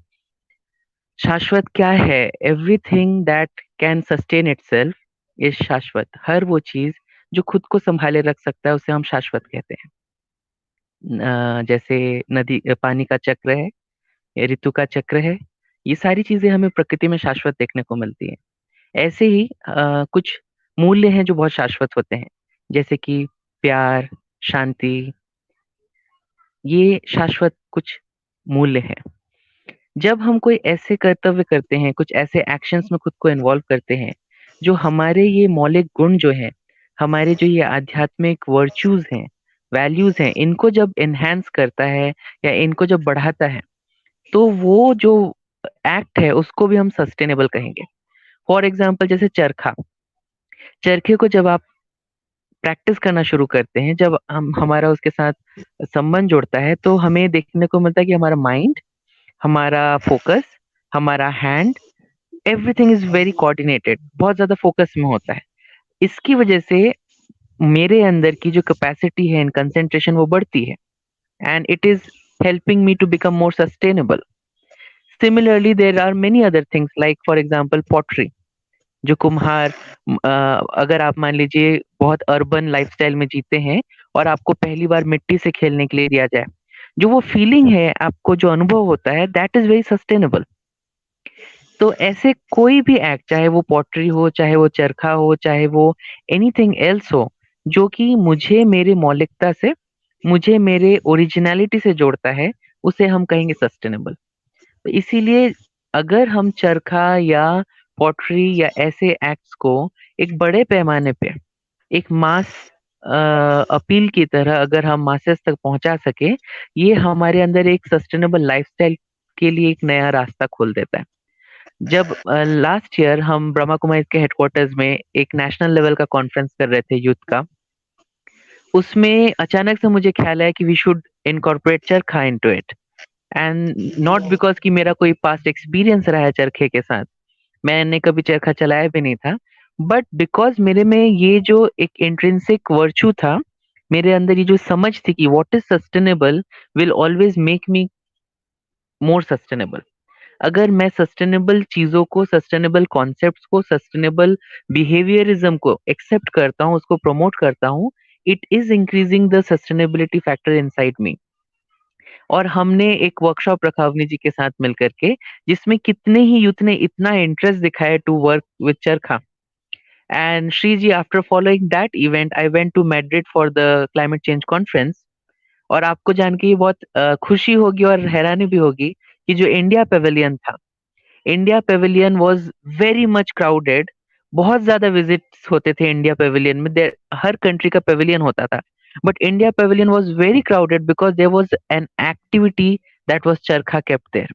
शाश्वत क्या है? Everything that can sustain itself is शाश्वत। हर वो चीज जो खुद को संभाले रख सकता है उसे हम शाश्वत कहते हैं। जैसे नदी, पानी का चक्र है, ऋतु का चक्र है, ये सारी चीजें हमें प्रकृति में शाश्वत देखने को मिलती है। ऐसे ही कुछ मूल्य हैं जो बहुत शाश्वत होते हैं, जैसे कि प्यार, शांति, ये शाश्वत कुछ मूल्य हैं। जब हम कोई ऐसे कर्तव्य करते हैं, कुछ ऐसे एक्शंस में खुद को इन्वॉल्व करते हैं जो हमारे ये मौलिक गुण जो हैं, हमारे जो ये आध्यात्मिक वर्च्यूज हैं, वैल्यूज हैं, इनको जब एनहांस करता है या इनको जब बढ़ाता है, तो वो जो एक्ट है उसको भी हम सस्टेनेबल कहेंगे। फॉर एग्जाम्पल जैसे चरखे को जब आप प्रैक्टिस करना शुरू करते हैं, जब हमारा उसके साथ संबंध जुड़ता है, तो हमें देखने को मिलता है कि हमारा माइंड, हमारा फोकस, हमारा hand, everything is very coordinated, बहुत ज्यादा फोकस में होता है। इसकी वजह से मेरे अंदर की जो कैपेसिटी है इन कंसेंट्रेशन वो बढ़ती है and it is helping me to become more sustainable. Similarly there are many other things like for example pottery, जो कुम्हार, अगर आप मान लीजिए बहुत अर्बन लाइफस्टाइल में जीते हैं और आपको पहली बार मिट्टी से खेलने के लिए दिया जाए, जो वो फीलिंग है, आपको जो अनुभव होता है, दैट इज वेरी सस्टेनेबल। तो ऐसे कोई भी एक्ट, चाहे वो पॉटरी हो, चाहे वो चरखा हो, चाहे वो एनीथिंग एल्स हो, जो कि मुझे मेरे मौलिकता से, मुझे मेरे ओरिजिनलिटी से जोड़ता है, उसे हम कहेंगे सस्टेनेबल। तो इसीलिए अगर हम चरखा या पॉटरी या ऐसे एक्ट्स को एक बड़े पैमाने पे एक मास अपील की तरह अगर हम मासेस तक पहुंचा सके, ये हमारे अंदर एक सस्टेनेबल लाइफस्टाइल के लिए एक नया रास्ता खोल देता है। जब लास्ट ईयर हम ब्रह्मा कुमारी के हेडक्वार्टर्स में एक नेशनल लेवल का कॉन्फ्रेंस कर रहे थे यूथ का, उसमें अचानक से मुझे ख्याल आया कि वी शुड इनकॉर्पोरेट चरखा into it and not because कि मेरा कोई पास्ट एक्सपीरियंस रहा है चरखे के साथ, मैंने कभी चरखा चलाया भी नहीं था, बट बिकॉज मेरे में ये जो एक इंट्रिंसिक वर्च्यू था, मेरे अंदर ये जो समझ थी कि what is sustainable will always make me more sustainable. अगर मैं सस्टेनेबल चीजों को, सस्टेनेबल कॉन्सेप्ट्स को, सस्टेनेबल बिहेवियरिज्म को एक्सेप्ट करता हूँ, उसको प्रमोट करता हूँ, it is increasing the sustainability factor inside me. और हमने एक वर्कशॉप रखा अवनी जी के साथ मिलकर के, जिसमें कितने ही यूथ ने इतना इंटरेस्ट दिखाया to work with charkha. And Shri ji, after following that event I went to Madrid for the climate change conference. और आपको जान के ये बहुत खुशी होगी और हैरानी भी होगी कि जो इंडिया पेविलियन था, India pavilion was very much crowded. बहुत ज्यादा विजिट्स होते थे इंडिया पेविलियन में, हर कंट्री का पेविलियन होता था, but India pavilion was very crowded because there was an activity that was charkha kept there.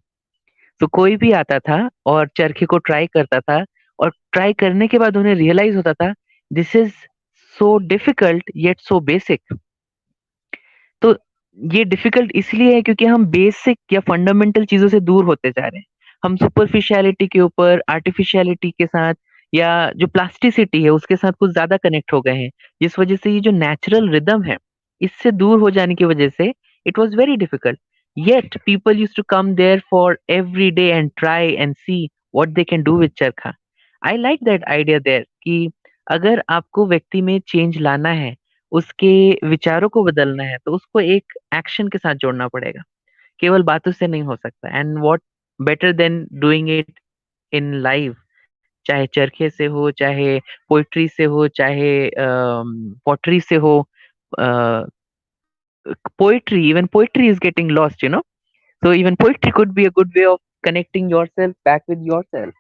तो कोई भी आता था और चरखे को ट्राई करता था, और ट्राई करने के बाद उन्हें रियलाइज होता था this is so difficult yet so basic. तो ये डिफिकल्ट इसलिए है क्योंकि हम बेसिक या फंडामेंटल चीजों से दूर होते जा रहे हैं। हम सुपरफिशियलिटी के ऊपर, आर्टिफिशियलिटी के साथ, या जो प्लास्टिसिटी है उसके साथ कुछ ज्यादा कनेक्ट हो गए हैं, जिस वजह से ये जो नेचुरल रिदम है इससे दूर हो जाने की वजह से it was very difficult. Yet people used to come there for every day and try and see what they can do with charkha. I like that idea there कि अगर आपको व्यक्ति में चेंज लाना है, उसके विचारों को बदलना है, तो उसको एक एक्शन के साथ जोड़ना पड़ेगा, केवल बातों से नहीं हो सकता। And what better than doing it in live, चाहे चरखे से हो, चाहे पोइट्री से हो, चाहे पॉटरी से हो। Poetry, even poetry is getting lost, you know, so even poetry could be a good way of connecting yourself back with yourself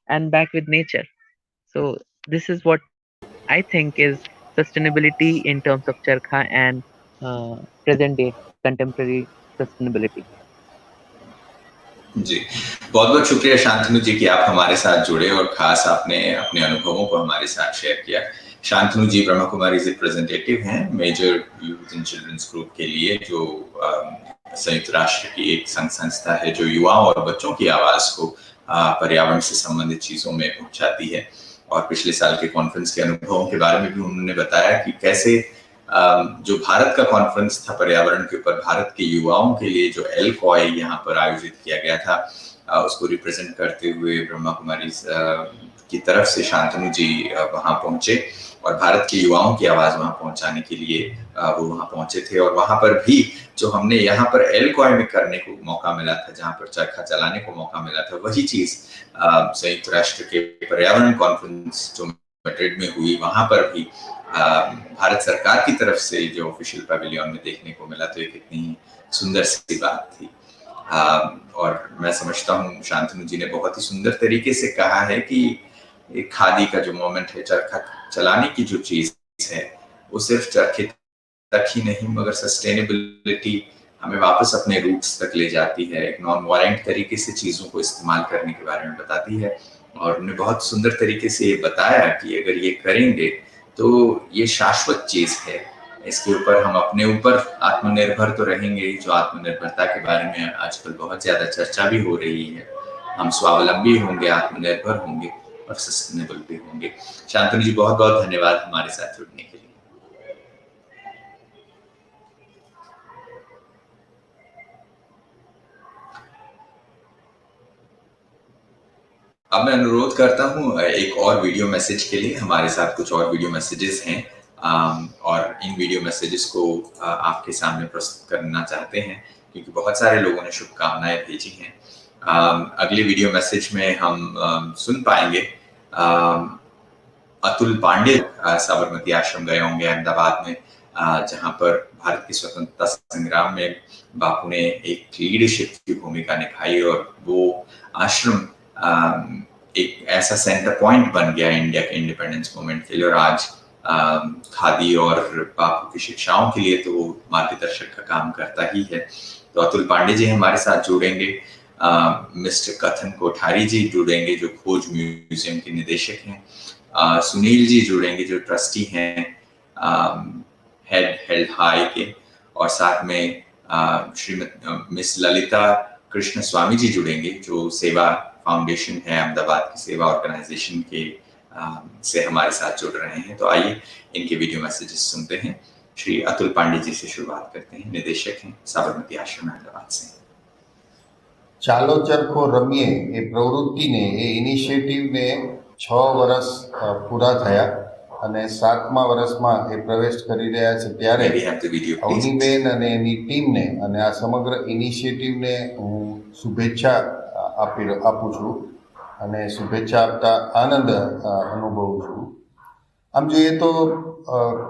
and back with nature. So this is what I think is sustainability in terms of charkha and present day contemporary sustainability. जी, बहुत बहुत शुक्रिया शांतनु जी कि आप हमारे साथ जुड़े और खास आपने अपने अनुभवों को हमारे साथ शेयर किया। शांतनु जी ब्रह्मा कुमारीज रिप्रेजेंटेटिव हैं major youth and children's group के लिए, जो संयुक्त राष्ट्र की एक संघ संस्था है जो युवाओं और बच्चों की आवाज को पर्यावरण से संबंधित चीजों में पहुंचाती है। और पिछले साल के कॉन्फ्रेंस के अनुभवों के बारे में भी उन्होंने बताया कि कैसे जो भारत का कॉन्फ्रेंस था पर्यावरण के ऊपर, भारत के युवाओं के लिए जो एलकॉय यहाँ पर आयोजित किया गया था, उसको रिप्रेजेंट करते हुए ब्रह्मा कुमारीज की तरफ से शांतनु जी वहां पहुंचे और भारत के युवाओं की आवाज वहां पहुंचाने के लिए वो वहां पहुंचे थे। और वहां पर भी जो हमने यहाँ पर एलकॉय में करने को मौका मिला था, जहां पर चरखा चलाने को मौका मिला था, वही चीज संयुक्त राष्ट्र के पर्यावरण कॉन्फ्रेंस जो मैड्रिड में हुई, वहां पर भी भारत सरकार की तरफ से जो ऑफिशियल पैविलियन में देखने को मिला, तो ये कितनी सुंदर सी बात थी। और मैं समझता हूँ शांतनु जी ने बहुत ही सुंदर तरीके से कहा है कि एक खादी का जो मोमेंट है, चरखा चलाने की जो चीज है, वो सिर्फ चरखे तक ही नहीं मगर सस्टेनेबिलिटी हमें वापस अपने रूट्स तक ले जाती है, एक नॉन वायलेंट तरीके से चीजों को इस्तेमाल करने के बारे में बताती है। और उन्होंने बहुत सुंदर तरीके से ये बताया कि अगर ये करेंगे तो ये शाश्वत चीज है, इसके ऊपर हम अपने ऊपर आत्मनिर्भर तो रहेंगे, जो आत्मनिर्भरता के बारे में आजकल बहुत ज्यादा चर्चा भी हो रही है। हम स्वावलंबी होंगे, आत्मनिर्भर होंगे और सस्टेनेबल भी होंगे। शांतनु जी बहुत बहुत धन्यवाद हमारे साथ जुड़ने के लिए। अब मैं अनुरोध करता हूँ एक और वीडियो मैसेज के लिए। हमारे साथ कुछ और वीडियो मैसेजेस हैं और इन वीडियो मैसेजेस को आपके सामने प्रस्तुत करना चाहते हैं क्योंकि बहुत सारे लोगों ने शुभकामनाएं भेजी हैं। अगले वीडियो मैसेज में हम सुन पाएंगे अतुल पांडे साबरमती आश्रम गए होंगे अहमदाबाद में, जहां पर भारत की स्वतंत्रता संग्राम में बापू ने एक लीडरशिप की भूमिका निभाई और वो आश्रम एक ऐसा सेंटर पॉइंट बन गया इंडिया के इंडिपेंडेंस मूवमेंट के लिए। और आज खादी और बापू की शिक्षाओं के लिए तो वो मार्गदर्शक का काम करता ही है। तो अतुल पांडे जी हमारे साथ जुड़ेंगे, मिस्टर कथन कोठारी जी जुड़ेंगे जो खोज म्यूजियम के निदेशक हैं, सुनील जी जुड़ेंगे जो ट्रस्टी हैं हेल्ड हाई के, और साथ में मिस ललिता कृष्ण स्वामी जी जुड़ेंगे, जो सेवा फाउंडेशन है, अहमदाबाद की सेवा ऑर्गेनाइजेशन के से हमारे साथ जुड़ रहे हैं। तो आइए इनके वीडियो मैसेजेस सुनते हैं। श्री अतुल पांडे जी से शुरुआत करते हैं, निदेशक हैं साबरमती आश्रम अहमदाबाद से। ચાલો ચરખો રમીએ એ પ્રવૃત્તિને, એ ઇનિશિયેટિવને 6 વર્ષ પૂરા થયા અને 7મા વર્ષમાં એ પ્રવેશ કરી રહ્યા છે, ત્યારે અવનીબેન અને એની ટીમને અને આ સમગ્ર ઇનિશિયેટિવને હું શુભેચ્છા આપું છું અને શુભેચ્છા આપતા આનંદ અનુભવું છું. આમ જોઈએ તો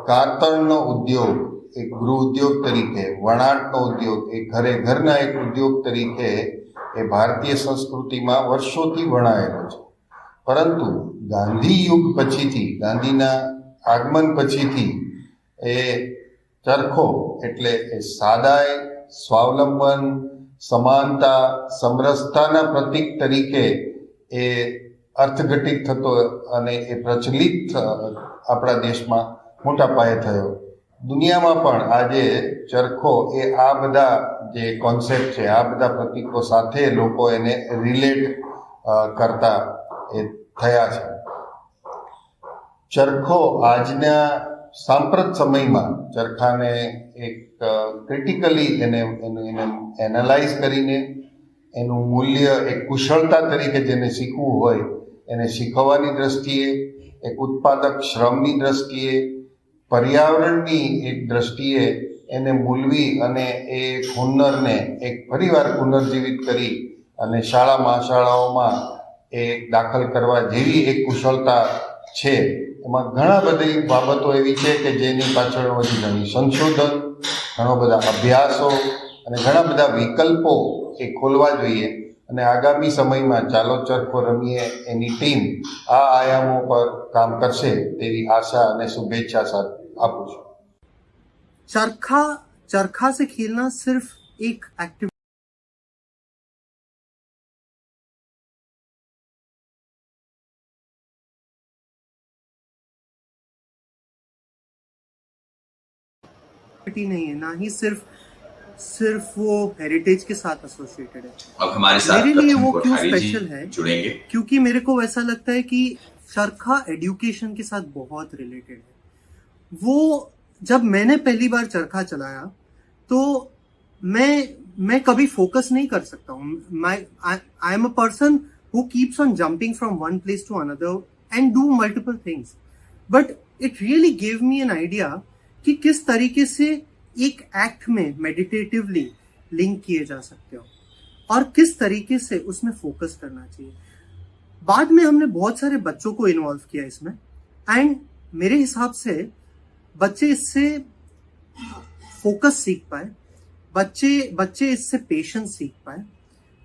કાતરનો ઉદ્યોગ એક ગૃહ ઉદ્યોગ તરીકે, વણાટનો ઉદ્યોગ એ ઘરના એક ઉદ્યોગ તરીકે એ ભારતીય સંસ્કૃતિમાં વર્ષોથી વણાયેલો છે. પરંતુ ગાંધી યુગ પછીથી, ગાંધીના આગમન પછીથી એ ચરખો એટલે એ સાદાઈ, સ્વાવલંબન, સમાનતા, સમરસતાના પ્રતીક તરીકે એ અર્થઘટિત થતો અને એ પ્રચલિત આપણા દેશમાં મોટા પાયે થયો. દુનિયામાં પણ આજે ચરખો એ આ બધા જે કોન્સેપ્ટ છે, આ બધા પ્રતીકો સાથે લોકો એને રિલેટ કરતા એ થયા છે. ચરખો આજના સાંપ્રત સમયમાં ચરખાને એક ક્રિટિકલી એને એનાલાઇઝ કરીને એનું મૂલ્ય એક કુશળતા તરીકે જેને શીખવું હોય એને શીખવવાની દ્રષ્ટિએ, એક ઉત્પાદક શ્રમની દ્રષ્ટિએ, પર્યાવરણની એક દ્રષ્ટિએ એને મૂલવી અને એ હુન્નરને એક ફરીવાર પુનર્જીવિત કરી અને શાળાઓમાં એ દાખલ કરવા જેવી એક કુશળતા છે. એમાં ઘણા બધી બાબતો એવી છે કે જેની પાછળ હજી ઘણી સંશોધન, ઘણો બધા અભ્યાસો અને ઘણા બધા વિકલ્પો એ ખોલવા જોઈએ. અને આગામી સમયમાં ચાલો ચરખો રમીએ એની ટીમ આ આયામો પર કામ કરશે તેવી આશા અને શુભેચ્છા સાથે આપું છું. चरखा से खेलना सिर्फ एक एक्टिविटी नहीं है, ना ही सिर्फ वो हेरिटेज के साथ एसोसिएटेड है. अब हमारे साथ मेरे लिए वो क्यों कोठारी जी स्पेशल है जुड़ेंगे, क्योंकि मेरे को ऐसा लगता है कि चरखा एजुकेशन के साथ बहुत रिलेटेड है. वो जब मैंने पहली बार चरखा चलाया तो मैं कभी फोकस नहीं कर सकता हूँ. I am a person who keeps on jumping from one place to another and do multiple things, but it really gave me an idea कि किस तरीके से एक एक्ट में मेडिटेटिवली लिंक किए जा सकते हो और किस तरीके से उसमें फोकस करना चाहिए. बाद में हमने बहुत सारे बच्चों को इन्वॉल्व किया इसमें, एंड मेरे हिसाब से बच्चे इससे फोकस सीख पाए, बच्चे इससे पेशेंस सीख पाए,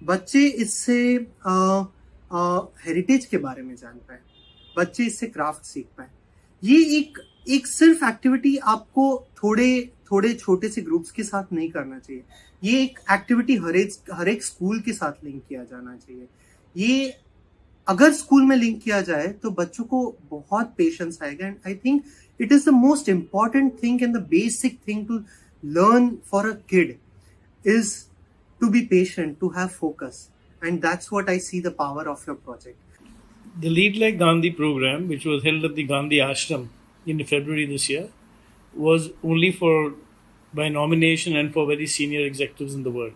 बच्चे इससे हेरिटेज के बारे में जान पाए, बच्चे इससे क्राफ्ट सीख पाए. ये एक सिर्फ एक्टिविटी आपको थोड़े छोटे से ग्रुप्स के साथ नहीं करना चाहिए. ये एक एक्टिविटी हर एक स्कूल के साथ लिंक किया जाना चाहिए. ये अगर स्कूल में लिंक किया जाए तो बच्चों को बहुत पेशेंस आएगा. And I think it is the most important thing and the basic thing to learn for a kid is to be patient, to have focus, and that's what I see the power of your project. The Lead Like Gandhi program, which was held at the Gandhi Ashram in February this year, was only by nomination and for very senior executives in the world.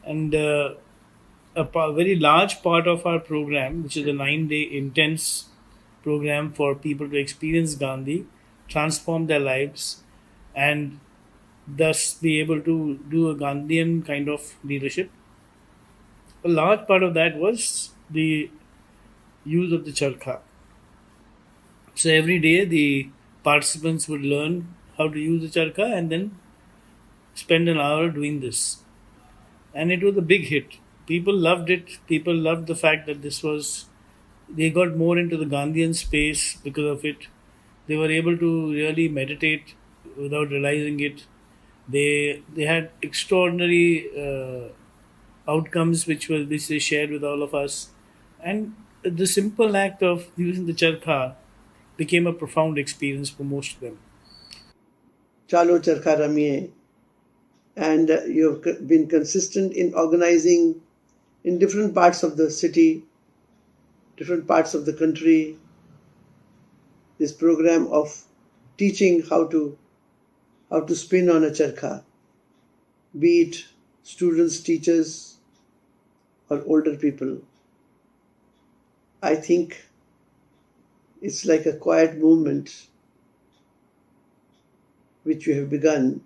And a very large part of our program, which is a 9-day intense program for people to experience Gandhi, transform their lives, and thus be able to do a Gandhian kind of leadership. A large part of that was the use of the charkha. So every day the participants would learn how to use the charkha and then spend an hour doing this. And it was a big hit. People loved it. People loved the fact that they got more into the Gandhian space because of it. They were able to really meditate without realizing it. They had extraordinary outcomes which they shared with all of us. And the simple act of using the charkha became a profound experience for most of them. ચાલો ચરખા રમીએ and you have been consistent in organizing in different parts of the city, different parts of the country, this program of teaching how to spin on a charkha, be it students, teachers, or older people. I think it's like a quiet movement which you have begun,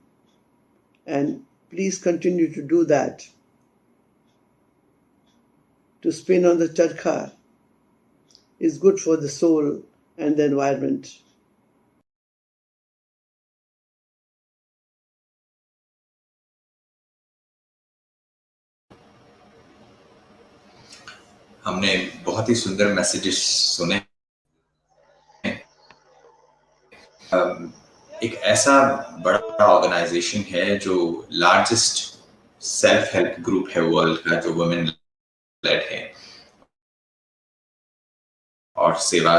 and please continue to do that. To spin on the charkha is good for the soul and the environment. हमने बहुत ही सुंदर मैसेजेस सुने। एक ऐसा बड़ा ऑर्गेनाइजेशन है जो लार्जेस्ट सेल्फ हेल्प ग्रुप है वर्ल्ड का, जो वुमेन लेड है, और सेवा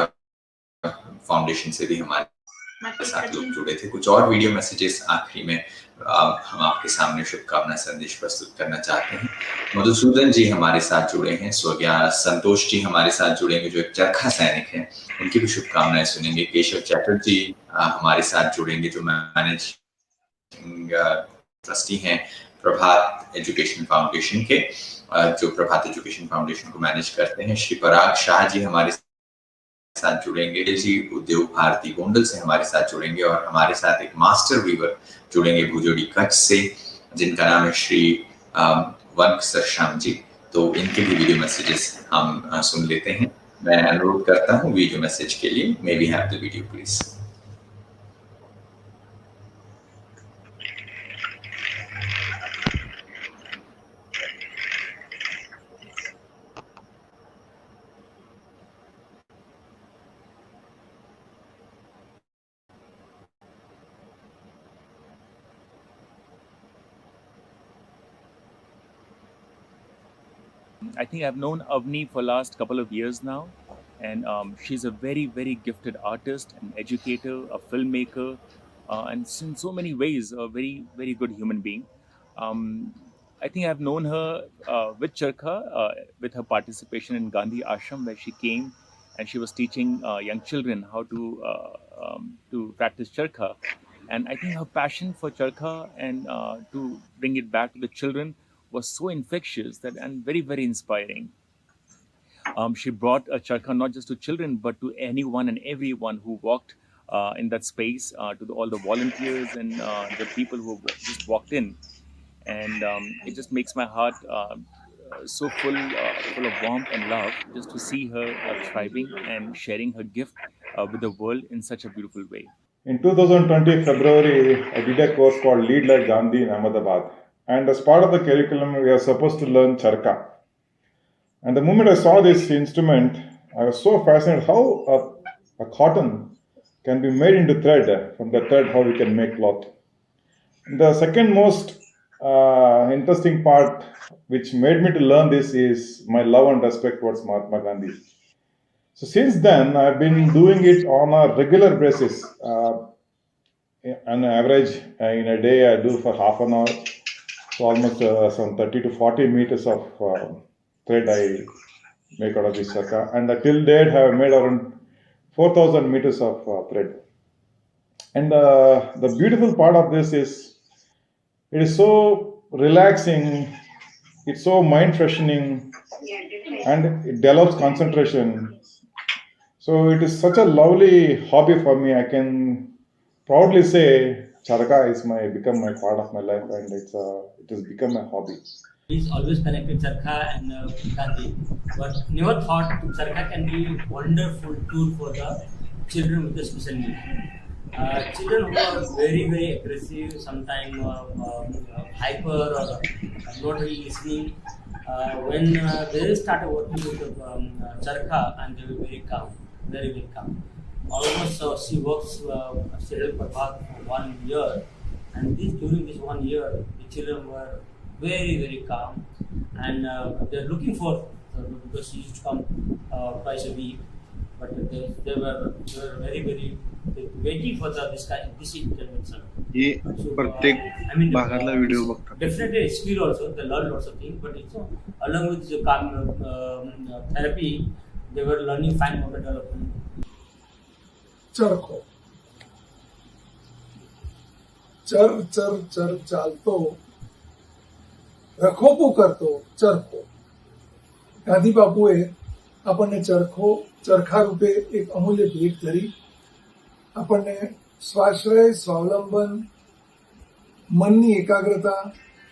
फाउंडेशन से भी हमारे साथ लोग जुड़े थे। कुछ और वीडियो मैसेजेस आखिरी में हम आपके सामने शुभकामना संदेश प्रस्तुत करना चाहते हैं। मधुसूदन जी हमारे साथ जुड़े हैं, स्वर्गीय संतोष जी हमारे साथ जुड़ेंगे जो एक चरखा सैनिक हैं, उनकी भी शुभकामनाएं सुनेंगे। केशव चैटर्जी हमारे साथ जुड़ेंगे जो मैनेजिंग ट्रस्टी हैं प्रभात एजुकेशन फाउंडेशन के, जो प्रभात एजुकेशन फाउंडेशन को मैनेज करते हैं। श्री पराग शाह जी हमारे साथ जुड़ेंगे जी, उद्योग भारती गोंडल से हमारे साथ जुड़ेंगे, और हमारे साथ एक मास्टर वीवर जुड़ेंगे भुजोड़ी कच्छ से, जिनका नाम है श्री वंक सरश्याम जी। तो इनके भी वीडियो मैसेजेस हम सुन लेते हैं। मैं अनुरोध करता हूँ वीडियो मैसेज के लिए। May we have the video please. I think I've known Avni for last couple of years now, and she's a very, very gifted artist, an educator, a filmmaker, and in so many ways, a very, very good human being. I think I've known her with Charkha, with her participation in Gandhi Ashram, where she came and she was teaching young children how to practice Charkha. And I think her passion for Charkha and to bring it back to the children was so infectious that and very, very inspiring. She brought a charkha not just to children, but to anyone and everyone who walked in that space, to all the volunteers and the people who just walked in. And it just makes my heart so full of warmth and love just to see her thriving and sharing her gift with the world in such a beautiful way. In 2020 February, I did a course called Lead Like Gandhi in Ahmedabad. And as part of the curriculum, we are supposed to learn charkha. And the moment I saw this instrument, I was so fascinated how a cotton can be made into thread. From the thread, how we can make cloth. The second most interesting part, which made me to learn this, is my love and respect towards Mahatma Gandhi. So since then, I've been doing it on a regular basis. On average, in a day, I do for half an hour. So almost some 30 to 40 meters of thread I make out of this charkha. And till date, I have made around 4,000 meters of thread. And the beautiful part of this is, it is so relaxing, it's so mind freshening, and it develops concentration. So it is such a lovely hobby for me. I can proudly say charkha is become my part of my life, and it has become my hobby. He's always connected charkha and Gandhi, but never thought charkha can be a wonderful tool for the children with the special needs. Children who are very, very aggressive, sometimes hyper or not really listening, when they started working with the charkha, and they were very calm, very, very calm. Almost she works Cyril Prabhat for 1 year, and during this 1 year, the children were very, very calm, and they're looking for because she used to come twice a week, but they were very, very waiting for this intervention. हे प्रत्येक भागातला व्हिडिओ बघतात. Definitely skill also, they learn lots of things, but it's along with the therapy, they were learning fine motor development. ચરખો ચર ચર ચર ચાલતો રખોપું કરતો ચરખો. ગાંધી બાપુએ આપણને ચરખા રૂપે એક અમૂલ્ય ભેટ ધરી આપણને સ્વાશ્રય, સ્વાવલંબન, મનની એકાગ્રતા,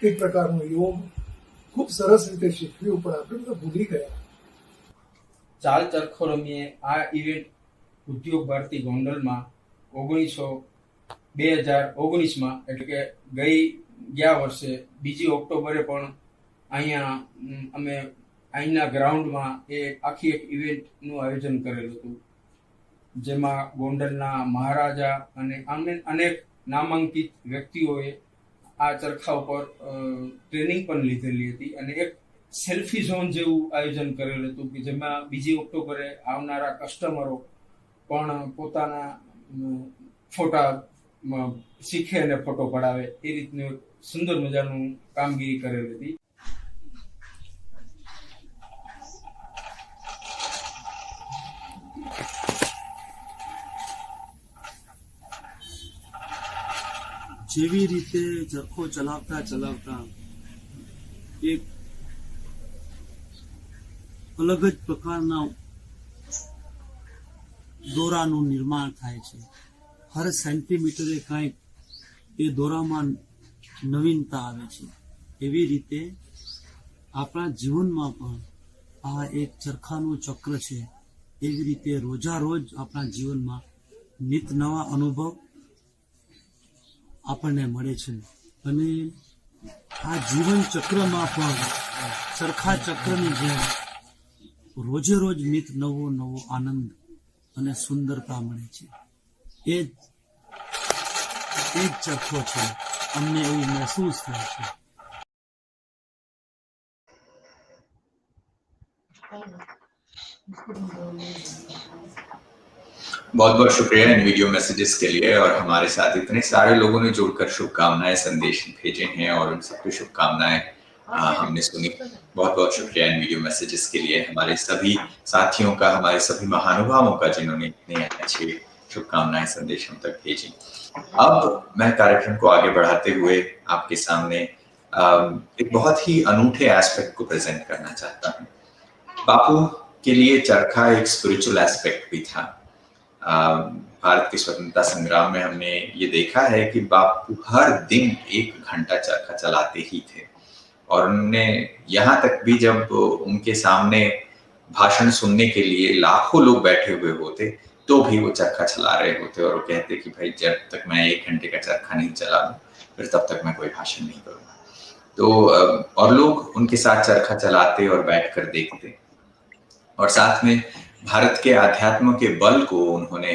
એક પ્રકારનો યોગ ખૂબ સરસ રીતે શીખવ્યું, પણ આપણે બધા ભૂલી ગયા. ચાલ ચરખો રમીએ આ ઇવેન્ટ ઉદ્યોગ ભારતી ગોંડલમાં 2019માં એટલે કે ગયા વર્ષે 2 ઓક્ટોબરે પણ અહીંયા અમે અહીંના ગ્રાઉન્ડમાં એ આખી એક ઇવેન્ટનું આયોજન કરેલું હતું, જેમાં ગોંડલના મહારાજા અને અનેક નામાંકિત વ્યક્તિઓએ આ ચરખા ઉપર ટ્રેનિંગ પણ લીધેલી હતી અને એક સેલ્ફી ઝોન જેવું આયોજન કરેલું હતું કે જેમાં 2 ઓક્ટોબરે આવનારા કસ્ટમરો પણ પોતાના ફોટા શીખે અને ફોટો પડાવે એ રીતનું સુંદર મજાનું કામગીરી કરેલી હતી. જેવી રીતે ચરખો ચલાવતા ચલાવતા એક અલગ જ પ્રકારના દોરાનું નિર્માણ થાય છે. હર સેન્ટીમીટરે કંઈક એ દોરામાં નવીનતા આવે છે. એવી રીતે આપણા જીવનમાં પણ આ એક ચરખાનું ચક્ર છે. એવી રીતે રોજારોજ આપણા જીવનમાં નિત નવા અનુભવ આપણને મળે છે અને આ જીવન ચક્રમાં પણ ચરખા ચક્રની જેમ રોજે રોજ નિત નવો આનંદ અને સુંદરતા મળે છે. એ જ ચરખો છે, અમને એવું મહેસૂસ થાય છે. बहुत बहुत शुक्रिया इन वीडियो मैसेजेस के लिए, और हमारे साथ इतने सारे लोगों ने जुड़कर शुभकामनाएं संदेश भेजे हैं और उन सबकी शुभकामनाएं हमने सुनी. बहुत बहुत शुक्रिया इन वीडियो मैसेजेस के लिए, हमारे सभी साथियों का, हमारे सभी महानुभावों का जिन्होंने इतने अच्छे शुभकामनाएं संदेश हम तक भेजी. अब मैं कार्यक्रम को आगे बढ़ाते हुए आपके सामने एक बहुत ही अनूठे एस्पेक्ट को प्रेजेंट करना चाहता हूँ. बापू के लिए चरखा एक स्पिरिचुअल एस्पेक्ट भी था. भारत के स्वतंत्रता संग्राम में हमने ये देखा है कि बापू हर दिन 1 घंटा चरखा चलाते ही थे, और उन्होंने यहाँ तक भी जब उनके सामने भाषण सुनने के लिए लाखों लोग बैठे हुए होते तो भी वो चरखा चला रहे होते, और वो कहते कि भाई जब तक मैं 1 घंटे का चरखा नहीं चला दूं फिर तब तक मैं कोई भाषण नहीं करूंगा. तो और लोग उनके साथ चरखा चलाते और बैठकर देखते, और साथ में भारत के आध्यात्म के बल को उन्होंने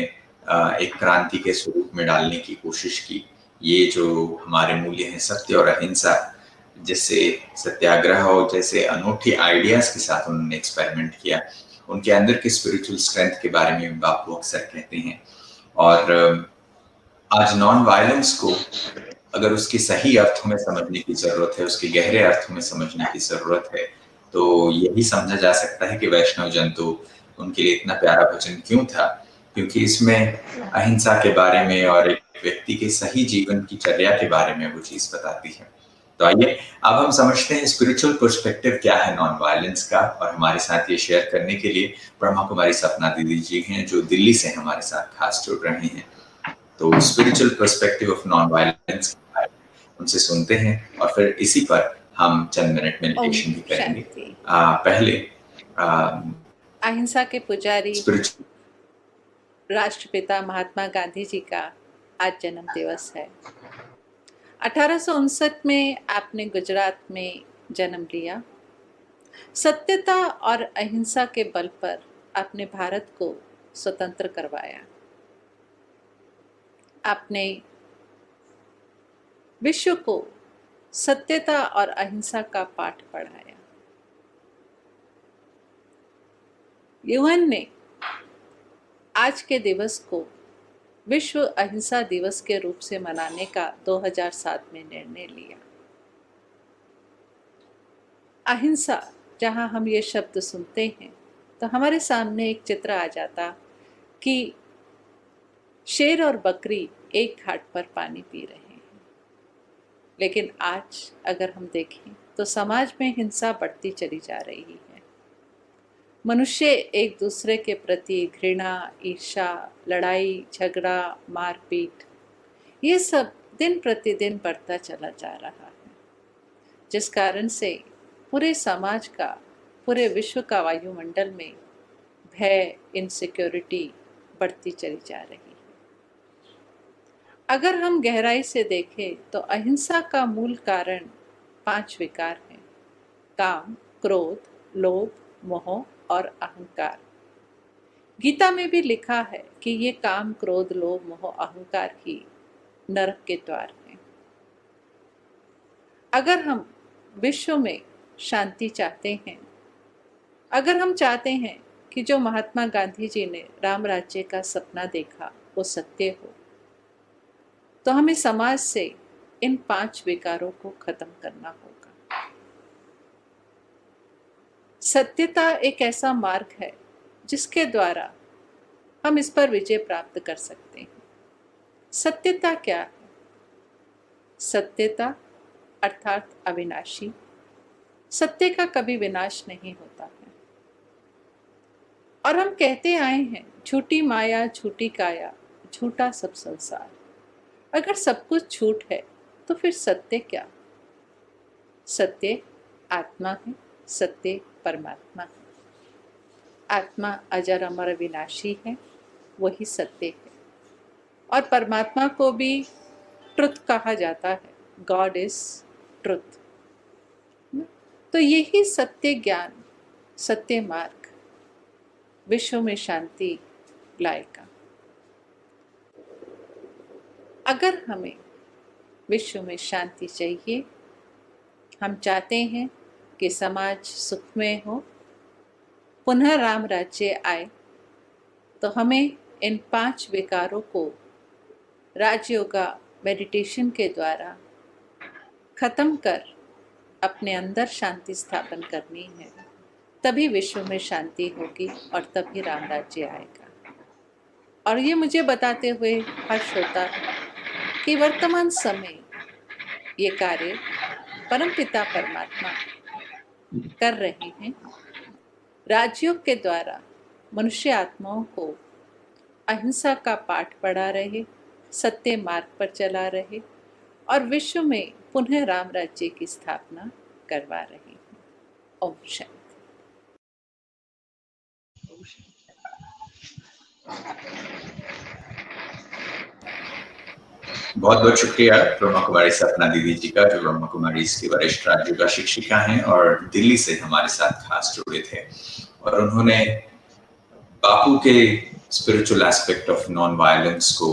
एक क्रांति के स्वरूप में डालने की कोशिश की. ये जो हमारे मूल्य हैं सत्य और अहिंसा, जैसे सत्याग्रह और जैसे अनूठी आइडियाज के साथ उन्होंने एक्सपेरिमेंट किया. उनके अंदर के स्पिरिचुअल स्ट्रेंथ के बारे में बापू अक्सर कहते हैं, और आज नॉन वायलेंस को अगर उसके सही अर्थों में समझने की जरूरत है, उसके गहरे अर्थों में समझने की जरूरत है, तो यही समझा जा सकता है कि वैष्णव जन तो उनके लिए इतना प्यारा भजन क्यों था, क्योंकि इसमें अहिंसा के बारे में और एक व्यक्ति के सही जीवन की चर्या के बारे में वो चीज बताती है. तो आइए अब हम समझते हैं स्पिरिचुअल पर्सपेक्टिव क्या है नॉन वायलेंस का, और हमारे साथ ये शेयर करने के लिए ब्रह्मा कुमारी सपना दीदी जी हैं जो दिल्ली से हमारे साथ खास जुड़ रहे हैं. तो spiritual perspective of non violence उनसे सुनते हैं, और फिर इसी पर हम चंद मिनट मेडिटेशन भी करेंगे. पहले अहिंसा के पुजारी राष्ट्रपिता महात्मा गांधी जी का आज जन्म दिवस है. 1859 में आपने गुजरात में जन्म लिया. सत्यता और अहिंसा के बल पर आपने भारत को स्वतंत्र करवाया. आपने विश्व को सत्यता और अहिंसा का पाठ पढ़ाया. यूएन ने आज के दिवस को विश्व अहिंसा दिवस के रूप से मनाने का 2007 में निर्णय लिया। अहिंसा, जहां हम ये शब्द सुनते हैं तो हमारे सामने एक चित्र आ जाता कि शेर और बकरी एक घाट पर पानी पी रहे हैं। लेकिन आज अगर हम देखें तो समाज में हिंसा बढ़ती चली जा रही है। मनुष्य एक दूसरे के प्रति घृणा, ईर्ष्या, लड़ाई झगड़ा, मारपीट, ये सब दिन प्रतिदिन बढ़ता चला जा रहा है, जिस कारण से पूरे समाज का, पूरे विश्व का वायुमंडल में भय, इनसिक्योरिटी बढ़ती चली जा रही है। अगर हम गहराई से देखें तो अहिंसा का मूल कारण 5 विकार हैं: काम, क्रोध, लोभ, मोह और अहंकार। गीता में भी लिखा है कि ये काम, क्रोध, लोभ, मोह, अहंकार ही नरक के द्वार हैं। अगर हम विश्व में शांति चाहते हैं, अगर हम चाहते हैं कि जो महात्मा गांधी जी ने राम राज्य का सपना देखा वो सत्य हो, तो हमें समाज से इन 5 विकारों को खत्म करना होगा। सत्यता एक ऐसा मार्ग है जिसके द्वारा हम इस पर विजय प्राप्त कर सकते हैं। सत्यता क्या है? सत्यता अर्थात अविनाशी। सत्य का कभी विनाश नहीं होता है। और हम कहते आए हैं, झूठी माया, झूठी काया, झूठा सब संसार। अगर सब कुछ झूठ है तो फिर सत्य क्या? सत्य आत्मा है, सत्य परमात्मा है। आत्मा अजर अमर विनाशी है, वही सत्य है। और परमात्मा को भी ट्रुथ कहा जाता है। God is truth. तो यही सत्य ज्ञान, सत्य मार्ग विश्व में शांति लाएगा। अगर हमें विश्व में शांति चाहिए, हम चाहते हैं कि समाज सुखमय हो, पुनः राम राज्य आए, तो हमें इन 5 विकारों को राजयोगा मेडिटेशन के द्वारा खत्म कर अपने अंदर शांति स्थापन करनी है। तभी विश्व में शांति होगी और तभी राम राज्य आएगा। और ये मुझे बताते हुए हर्ष होता है कि वर्तमान समय ये कार्य परमपिता परमात्मा कर रहे हैं। राजयोग के द्वारा मनुष्य आत्माओं को अहिंसा का पाठ पढ़ा रहे, सत्य मार्ग पर चला रहे और विश्व में पुनः राम राज्य की स्थापना करवा रहे हैं। ओम शांति। बहुत बहुत शुक्रिया ब्रह्मा कुमारी सपना दीदी जी का, जो ब्रह्मा कुमारी इसकी वरिष्ठ राजयोगा शिक्षिका हैं और दिल्ली से हमारे साथ खास जुड़े थे। और उन्होंने बापू के spiritual aspect of non violence को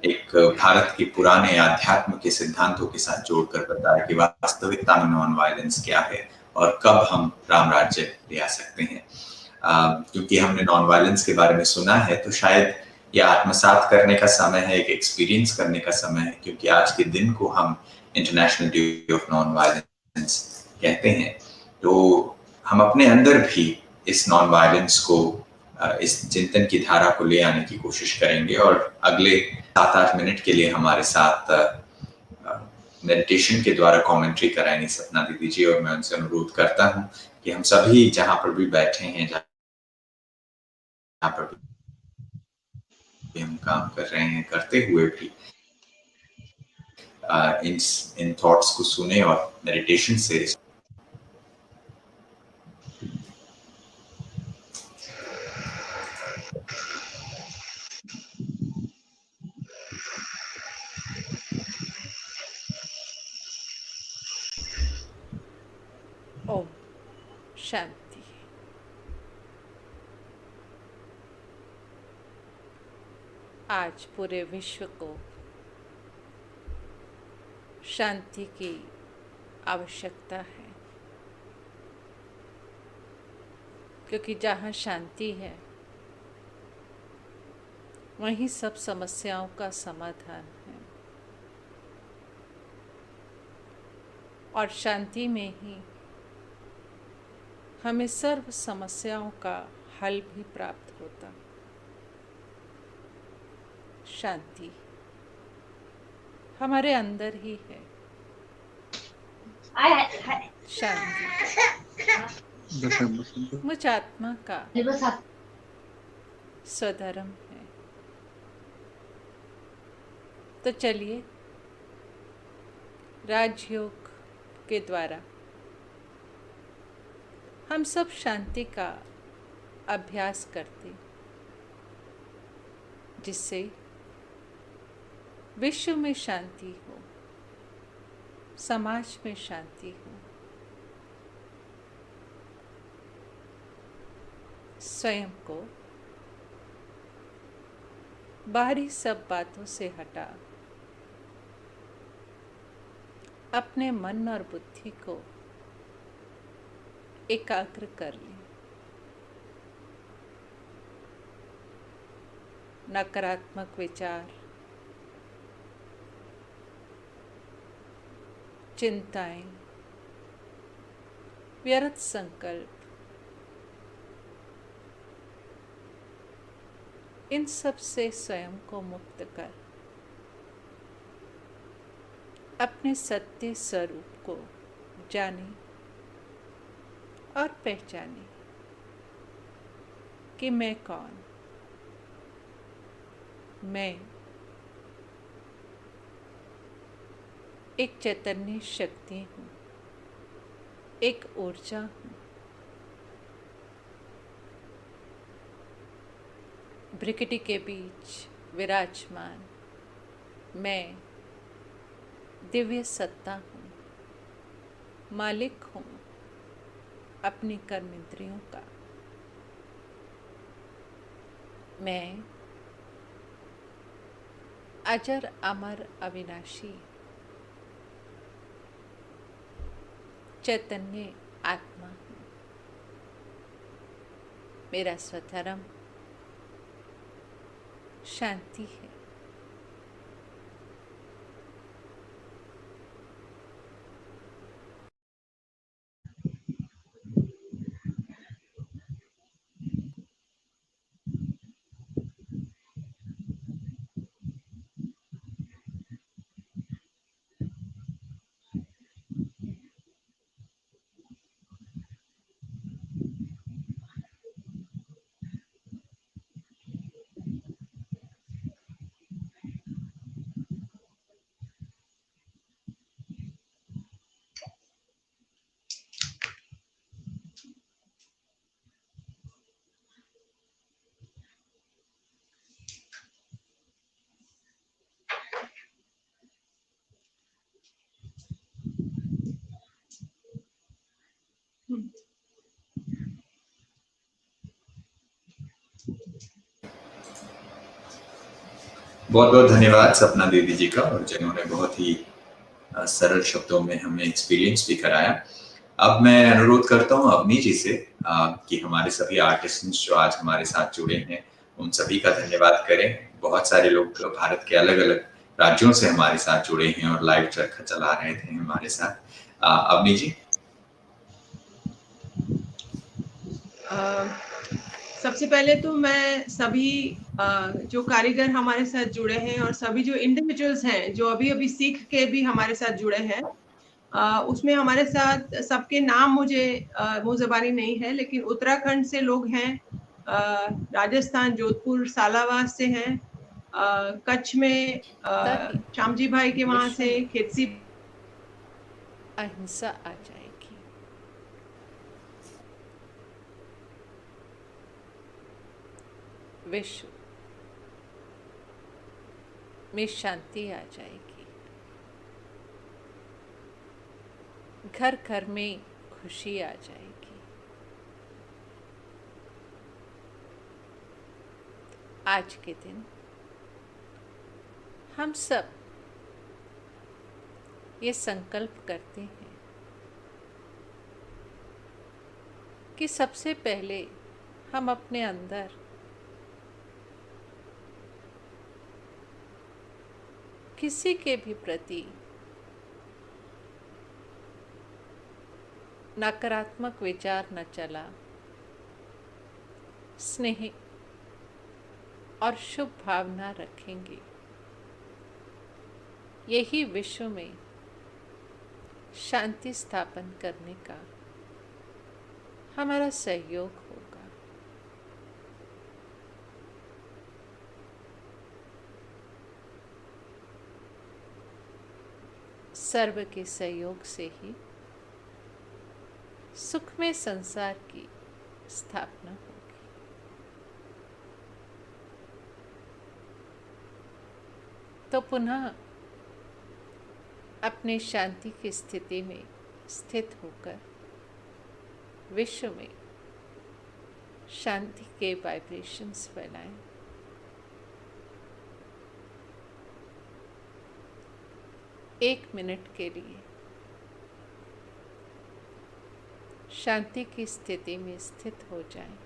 एक भारत के पुराने आध्यात्म के सिद्धांतों के साथ जोड़कर बताया कि वास्तविकता में नॉन वायलेंस क्या है और कब हम राम राज्य ले आ सकते हैं। क्योंकि हमने नॉन वायलेंस के बारे में सुना है, तो शायद यह आत्मसात करने का समय है, एक एक्सपीरियंस करने का समय है, क्योंकि आज के दिन को हम international day of non violence कहते हैं। तो हम अपने अंदर भी इस नॉन वायलेंस को, इस चिंतन की धारा को ले आने की कोशिश करेंगे। और अगले 7-8 मिनट के लिए हमारे साथ मेडिटेशन के द्वारा कमेंट्री कराएंगे सपना दीदी जी। और मैं उनसे अनुरोध करता हूं कि हम सभी जहां पर भी बैठे हैं, जहां पर भी हम काम कर रहे हैं, करते हुए भी इन थॉट्स को सुने और मेडिटेशन से ओम शांति। आज पूरे विश्व को शांति की आवश्यकता है, क्योंकि जहाँ शांति है वहीं सब समस्याओं का समाधान है, और शांति में ही हमें सर्व समस्याओं का हल भी प्राप्त होता। शांति हमारे अंदर ही है। शांति मुझ आत्मा का स्वधर्म है। तो चलिए राजयोग के द्वारा हम सब शांति का अभ्यास करते, जिससे विश्व में शांति हो, समाज में शांति हो, स्वयं को बाहरी सब बातों से हटा अपने मन और बुद्धि को एकाग्र कर लें। नकारात्मक विचार, चिंताएं, व्यर्थ संकल्प, इन सब से स्वयं को मुक्त कर अपने सत्य स्वरूप को जाने और पहचाने कि मैं कौन। मैं एक चैतन्य शक्ति हूँ, एक ऊर्जा हूँ। भ्रिकुटी के बीच विराजमान मैं दिव्य सत्ता हूँ, मालिक हूँ अपनी कर्मेंद्रियों का। मैं अजर अमर अविनाशी चैतन्य आत्मा हूँ। मेरा स्वधर्म शांति है। बहुत बहुत धन्यवाद सपना दीदी जी का, और जिन्होंने बहुत ही सरल शब्दों में हमें एक्सपीरियंस भी कराया। अब मैं अनुरोध करता हूं अवनी जी से कि हमारे सभी आर्टिस्ट्स जो आज हमारे साथ जुड़े हैं उन सभी का धन्यवाद करें। बहुत सारे लोग भारत के अलग अलग राज्यों से हमारे साथ जुड़े हैं और लाइव चरखा चला रहे थे हमारे साथ। अवनी जी। सबसे पहले तो मैं सभी जो कारीगर हमारे साथ जुड़े हैं और सभी जो इंडिविजुअल्स हैं जो अभी अभी सीख के भी हमारे साथ जुड़े हैं, उसमें हमारे साथ सबके नाम मुझे मुँह ज़बानी नहीं है, लेकिन उत्तराखंड से लोग हैं, राजस्थान जोधपुर सालावास से हैं, कच्छ में श्यामजी भाई के वहाँ से खेतसी अहिंसा आ जाएगी। विश्व में शांति आ जाएगी। घर घर में खुशी आ जाएगी। आज के दिन हम सब ये संकल्प करते हैं कि सबसे पहले हम अपने अंदर किसी के भी प्रति नकारात्मक विचार न चला, स्नेह और शुभ भावना रखेंगे, यही विश्व में शांति स्थापन करने का हमारा सहयोग होगा। सर्व के सहयोग से ही सुखमय संसार की स्थापना होगी। तो पुनः अपने शांति की स्थिति में स्थित होकर विश्व में शांति के वाइब्रेशंस फैलाएं। एक मिनट के लिए शांति की स्थिति में स्थित हो जाएं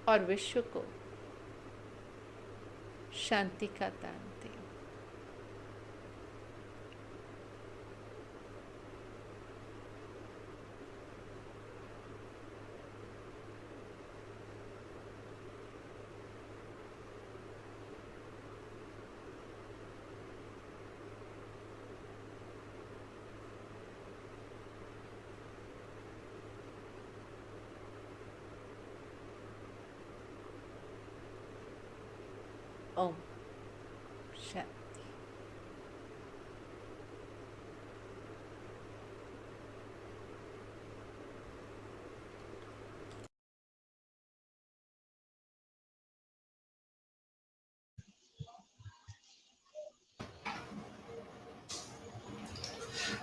और विश्व को शांति का दान दें। ओम शांति।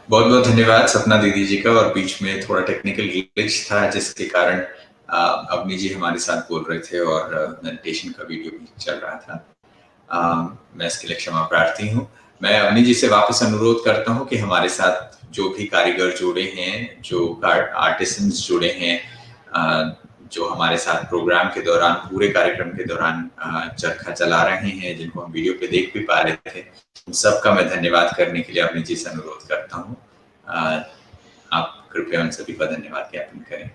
बहुत बहुत धन्यवाद सपना दीदी जी का। और बीच में थोड़ा टेक्निकल ग्लिच था जिसके कारण अवनी जी हमारे साथ बोल रहे थे और मेडिटेशन का वीडियो भी चल रहा था। मैं इसके लिए क्षमा प्रार्थी हूँ। मैं अवनी जी से वापस अनुरोध करता हूँ कि हमारे साथ जो भी कारीगर जुड़े हैं, जो आर्टिसंस जुड़े हैं, जो हमारे साथ प्रोग्राम के दौरान, पूरे कार्यक्रम के दौरान चरखा चला रहे हैं, जिनको हम वीडियो पे देख भी पा रहे थे, उन सबका मैं धन्यवाद करने के लिए अवनी जी से अनुरोध करता हूँ। आप कृपया उन सभी का धन्यवाद ज्ञापन करें।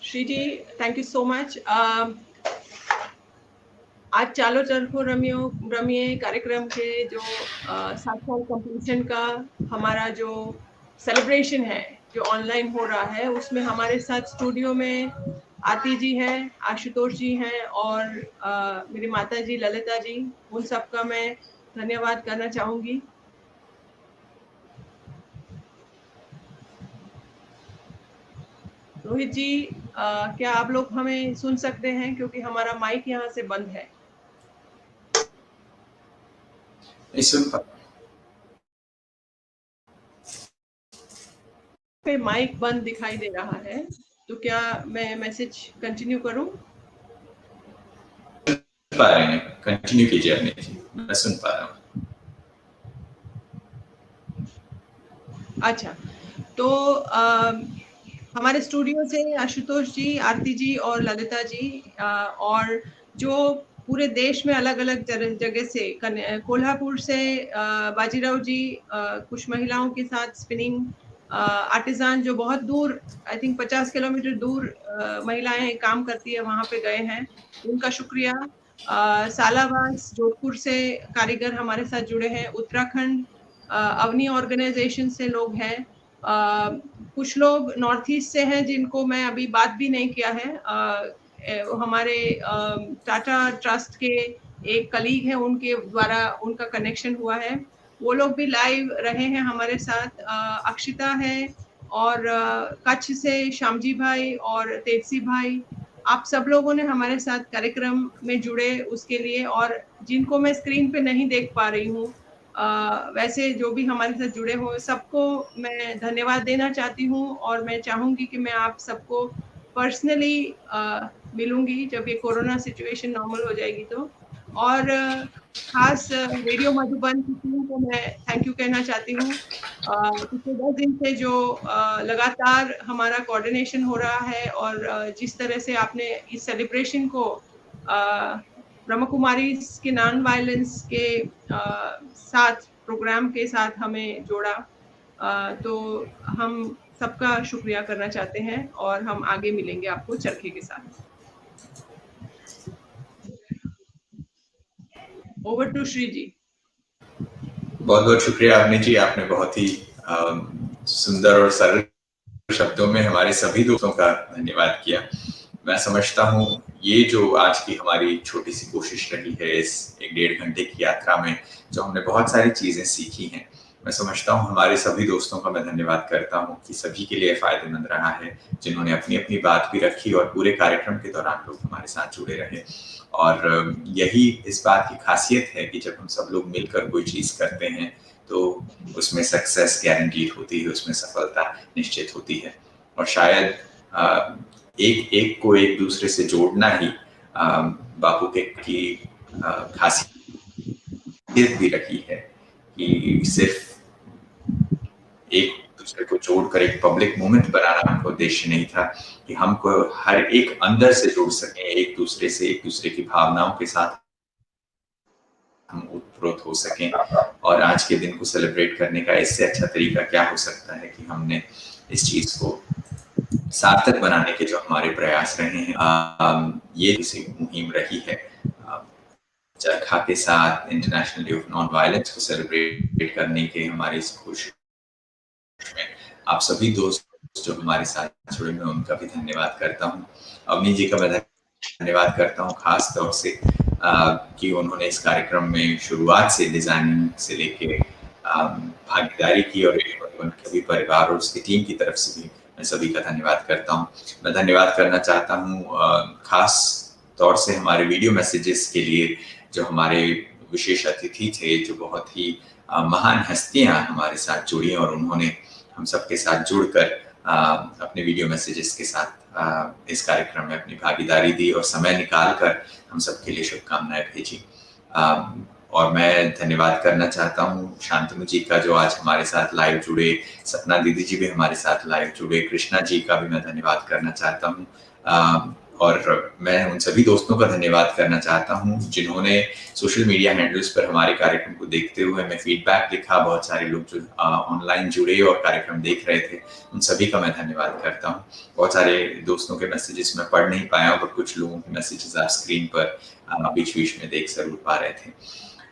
श्री जी, थैंक यू सो मच। आज चालो चरखो रमिए कार्यक्रम के जो 7 साल कंप्लीशन का हमारा जो सेलिब्रेशन है, जो ऑनलाइन हो रहा है, उसमें हमारे साथ स्टूडियो में आरती जी हैं, आशुतोष जी हैं और मेरी माता जी ललिता जी, उन सब का मैं धन्यवाद करना चाहूँगी। रोहित जी, क्या आप लोग हमें सुन सकते हैं? क्योंकि हमारा माइक यहाँ से बंद है। नहीं सुन पा। पे माइक बंद दिखाई दे रहा है, तो क्या मैं मैसेज कंटिन्यू करूं? पा रहे हैं, कंटिन्यू कीजिए अवनी जी, मैं सुन पा रहा हूँ। अच्छा, तो हमारे स्टूडियो से आशुतोष जी, आरती जी और ललिता जी और जो पूरे देश में अलग अलग जगह से, कोल्हापुर से बाजीराव जी कुछ महिलाओं के साथ स्पिनिंग आर्टिजान जो बहुत दूर, आई थिंक 50 किलोमीटर दूर महिलाएं काम करती है, वहां पे गए हैं, उनका शुक्रिया। सालावास जोधपुर से कारीगर हमारे साथ जुड़े हैं, उत्तराखंड अवनी ऑर्गेनाइजेशन से लोग हैं, कुछ लोग नॉर्थ ईस्ट से हैं जिनको मैं अभी बात भी नहीं किया है। हमारे टाटा ट्रस्ट के एक कलीग हैं, उनके द्वारा उनका कनेक्शन हुआ है, वो लोग भी लाइव रहे हैं हमारे साथ। अक्षिता है और कच्छ से श्यामजी भाई और तेजसी भाई, आप सब लोगों ने हमारे साथ कार्यक्रम में जुड़े उसके लिए, और जिनको मैं स्क्रीन पे नहीं देख पा रही हूँ, वैसे जो भी हमारे साथ जुड़े हो सबको मैं धन्यवाद देना चाहती हूँ। और मैं चाहूँगी कि मैं आप सबको पर्सनली मिलूंगी जब ये कोरोना सिचुएशन नॉर्मल हो जाएगी। तो और खास रेडियो मधुबन की टीम को मैं थैंक यू कहना चाहती हूँ। पिछले 10 दिन से जो लगातार हमारा कोऑर्डिनेशन हो रहा है और जिस तरह से आपने इस सेलिब्रेशन को ब्रह्म कुमारी के नॉन वायलेंस के साथ प्रोग्राम के साथ हमें जोड़ा, तो हम सबका शुक्रिया करना चाहते हैं और हम आगे मिलेंगे आपको चरखे के साथ। ओवर टू श्री जी। बहुत बहुत शुक्रिया अवनी जी, आपने बहुत ही सुंदर और सरल शब्दों में हमारे सभी दोस्तों का धन्यवाद किया। मैं समझता हूँ ये जो आज की हमारी छोटी सी कोशिश रही है इस 1-1.5 घंटे की यात्रा में, जो हमने बहुत सारी चीजें सीखी हैं, मैं समझता हूँ हमारे सभी दोस्तों का मैं धन्यवाद करता हूँ कि सभी के लिए फायदेमंद रहा है, जिन्होंने अपनी अपनी बात भी रखी और पूरे कार्यक्रम के दौरान लोग हमारे साथ जुड़े रहे। और यही इस बात की खासियत है कि जब हम सब लोग मिलकर कोई चीज करते हैं तो उसमें सक्सेस गारंटीड होती है, उसमें सफलता निश्चित होती है। और शायद एक को एक दूसरे से जोड़ना ही बापू के की खासियत भी रही है कि सिर्फ एक दूसरे को जोड़कर एक पब्लिक मूवमेंट बनाना हमको उद्देश्य नहीं था, कि हमको हर एक अंदर से जोड़ सके, एक दूसरे से, एक दूसरे की भावनाओं के साथ हम उत्प्रोत हो सकें। और आज के दिन को सेलिब्रेट करने का इससे अच्छा तरीका क्या हो सकता है कि हमने इस चीज को सार्थक बनाने के जो हमारे प्रयास रहे हैं, ये किसी मुहिम रही है चरखा के साथ international day of non violence को सेलिब्रेट करने के हमारे इस कोशिश में आप सभी दोस्त जो हमारे साथ जुड़े मैं उनका भी धन्यवाद करता हूँ। अवनी जी का मैं धन्यवाद करता हूँ खास तौर से कि उन्होंने इस कार्यक्रम में शुरुआत से डिजाइनिंग से लेके भागीदारी की, और उनके भी परिवार और उसकी टीम की तरफ से भी मैं सभी का धन्यवाद करता हूँ। मैं धन्यवाद करना चाहता हूँ खास तौर से हमारे वीडियो मैसेजेस के लिए जो हमारे विशेष अतिथि थे, जो बहुत ही महान हस्तियां हमारे साथ जुड़ी और उन्होंने हम सबके साथ जुड़कर अपने वीडियो मैसेजेस के साथ इस कार्यक्रम में अपनी भागीदारी दी और समय निकालकर हम सबके लिए शुभकामनाएं भेजी। और मैं धन्यवाद करना चाहता हूँ शांतनु जी का जो आज हमारे साथ लाइव जुड़े, सपना दीदी जी भी हमारे साथ लाइव जुड़े, कृष्णा जी का भी मैं धन्यवाद करना चाहता हूँ। और मैं उन सभी दोस्तों का धन्यवाद करना चाहता हूँ जिन्होंने सोशल मीडिया हैंडल्स पर हमारे कार्यक्रम को देखते हुए हमें फीडबैक लिखा। बहुत सारे लोग जो ऑनलाइन जुड़े और कार्यक्रम देख रहे थे, उन सभी का मैं धन्यवाद करता हूँ। बहुत सारे दोस्तों के मैसेजेस मैं पढ़ नहीं पाया, पर कुछ लोगों के मैसेजेस आप स्क्रीन पर बीच बीच में देख जरूर पा रहे थे।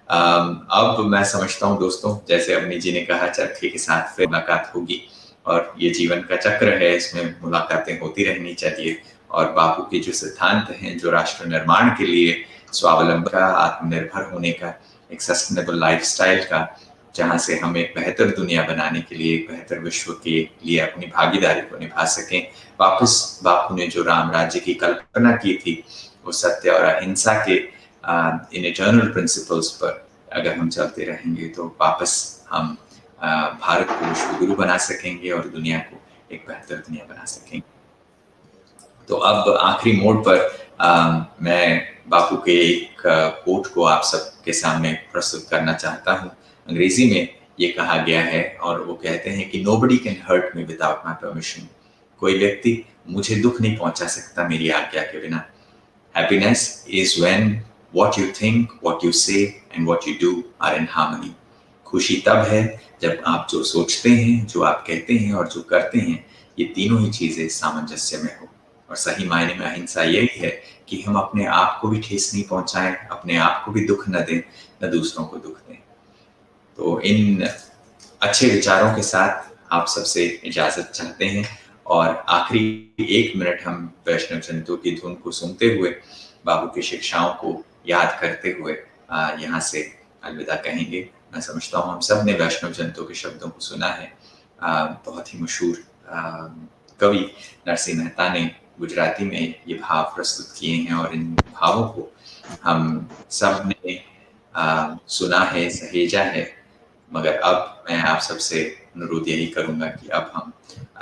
अब मैं समझता हूँ दोस्तों, जैसे अवनी जी ने कहा, चरखे के साथ फिर मुलाकात होगी और ये जीवन का चक्र है, इसमें मुलाकातें होती रहनी चाहिए। और बापू के जो सिद्धांत हैं, जो राष्ट्र निर्माण के लिए स्वावलंबन का, आत्मनिर्भर होने का, एक सस्टेनेबल लाइफस्टाइल का, जहाँ से हम एक बेहतर दुनिया बनाने के लिए, एक बेहतर विश्व के लिए अपनी भागीदारी को निभा सकें। वापस बापू ने जो राम राज्य की कल्पना की थी, वो सत्य और अहिंसा के इन इटर्नल प्रिंसिपल्स पर अगर हम चलते रहेंगे तो वापस हम भारत को विश्व गुरु बना सकेंगे और दुनिया को एक बेहतर दुनिया बना सकेंगे। तो अब आखिरी मोड़ पर मैं बापू के एक कोट को आप सबके सामने प्रस्तुत करना चाहता हूँ। अंग्रेजी में ये कहा गया है और वो कहते हैं कि nobody can hurt me without my permission। कोई व्यक्ति मुझे दुख नहीं पहुंचा सकता मेरी आज्ञा के बिना। Happiness is when what you think, what you say and what you do are in harmony। खुशी तब है जब आप जो सोचते हैं, जो आप कहते हैं और जो करते हैं, ये तीनों ही चीजें सामंजस्य में हो। और सही मायने में अहिंसा यही है कि हम अपने आप को भी ठेस नहीं पहुंचाएं, अपने आप को भी दुख न दें, न दूसरों को दुख दें। तो इन अच्छे विचारों के साथ आप सबसे इजाजत चाहते हैं और आखिरी 1 मिनट हम वैष्णव जंतु की धुन को सुनते हुए, बाबू की शिक्षाओं को याद करते हुए यहाँ से अलविदा कहेंगे। मैं समझता हूँ हम सब ने वैष्णव जंतु के शब्दों को सुना है। बहुत ही मशहूर कवि नरसिंह मेहता ने गुजराती में ये भाव प्रस्तुत किए हैं और इन भावों को हम सब ने सुना है, सहेजा है। मगर अब मैं आप सबसे अनुरोध यही करूंगा कि अब हम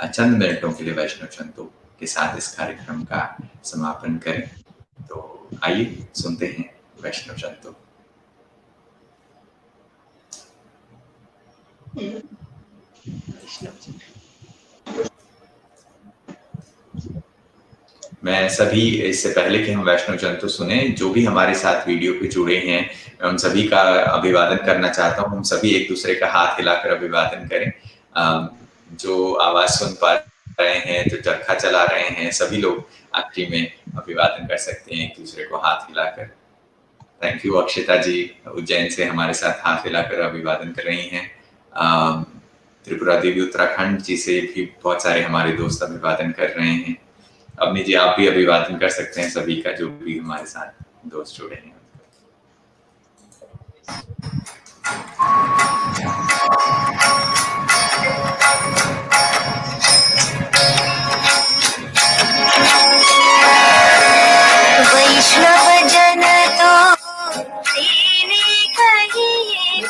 चंद मिनटों के लिए वैष्णव जंतु के साथ इस कार्यक्रम का समापन करें। तो आइए सुनते हैं वैष्णव जंतु। मैं सभी, इससे पहले कि हम वैष्णव जंतु सुने, जो भी हमारे साथ वीडियो पे जुड़े हैं, मैं उन सभी का अभिवादन करना चाहता हूँ। हम सभी एक दूसरे का हाथ हिलाकर अभिवादन करें। जो आवाज सुन पा रहे हैं, जो चरखा चला रहे हैं, सभी लोग आखिरी में अभिवादन कर सकते हैं एक दूसरे को हाथ हिलाकर। थैंक यू अक्षिता जी, उज्जैन से हमारे साथ हाथ हिलाकर अभिवादन कर रही हैं। त्रिपुरा देवी उत्तराखंड जी से भी बहुत सारे हमारे दोस्त अभिवादन कर रहे हैं। अवनी जी, आप भी अभिवादन कर सकते हैं सभी का, जो भी हमारे साथ दोस्त जुड़े हैं। वैष्णव जन तो तेने कहिए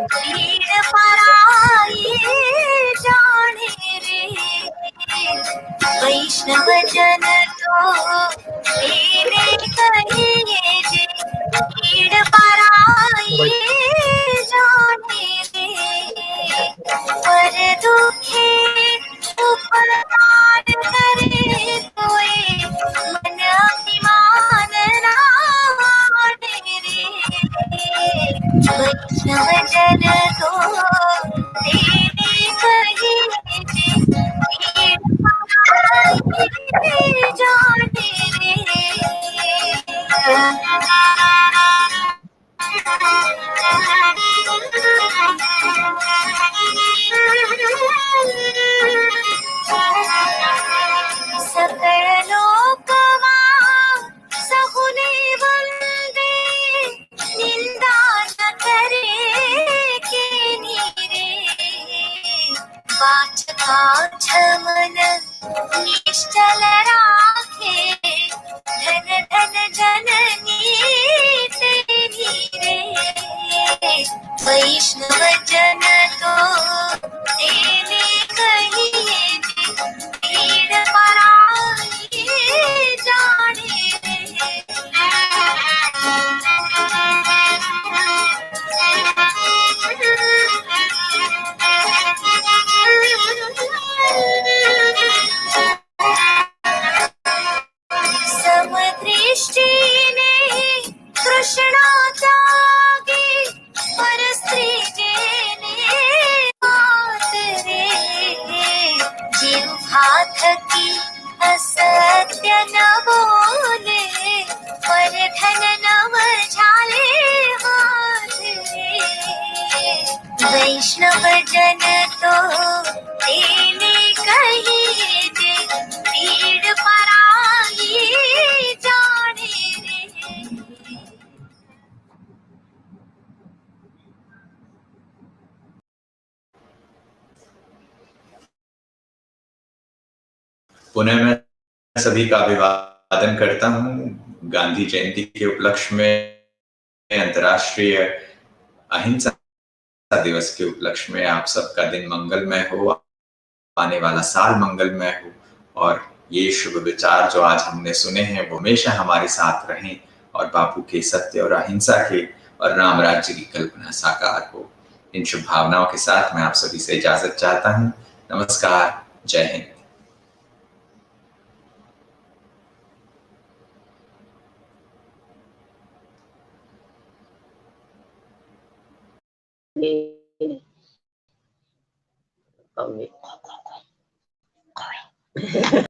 पीड़ पराई जाने रे। वैष्णव जन तो तेने कहिए पीड़ पराई जाने रे। पर दुखे उपकार करे कोई मन अभिमान ना माने रे। वैष्णव जन तो तेने कहिए पीड़ पराई जाने रे। सकल लोकमा सहुने वंदे, निंदा न करे के नीरे। वाच काछ मन निश्चल राखे, धन धन जननी तेरी रे। वैष्णव जन तो तेने कहिए पीड़ पराई जाने रे। समदृष्टि ने कृष्णा त्यागी, पर स्त्री जेने बात रे। जीव हाथ की असत्य न बोले, पर धन न झाले हाथ रे। वैष्णव जन तो तेने कहिए पीड़ पराई जाने रे। पुनः मैं सभी का अभिवादन करता हूँ। गांधी जयंती के उपलक्ष्य में, अंतर्राष्ट्रीय अहिंसा दिवस के उपलक्ष्य में आप सबका दिन मंगलमय हो, आने वाला साल मंगलमय हो, और ये शुभ विचार जो आज हमने सुने हैं वो हमेशा हमारे साथ रहें, और बापू के सत्य और अहिंसा के और राम राज्य की कल्पना साकार हो। इन शुभ भावनाओं के साथ मैं आप सभी से इजाजत चाहता हूँ। नमस्कार, जय हिंद। Okay.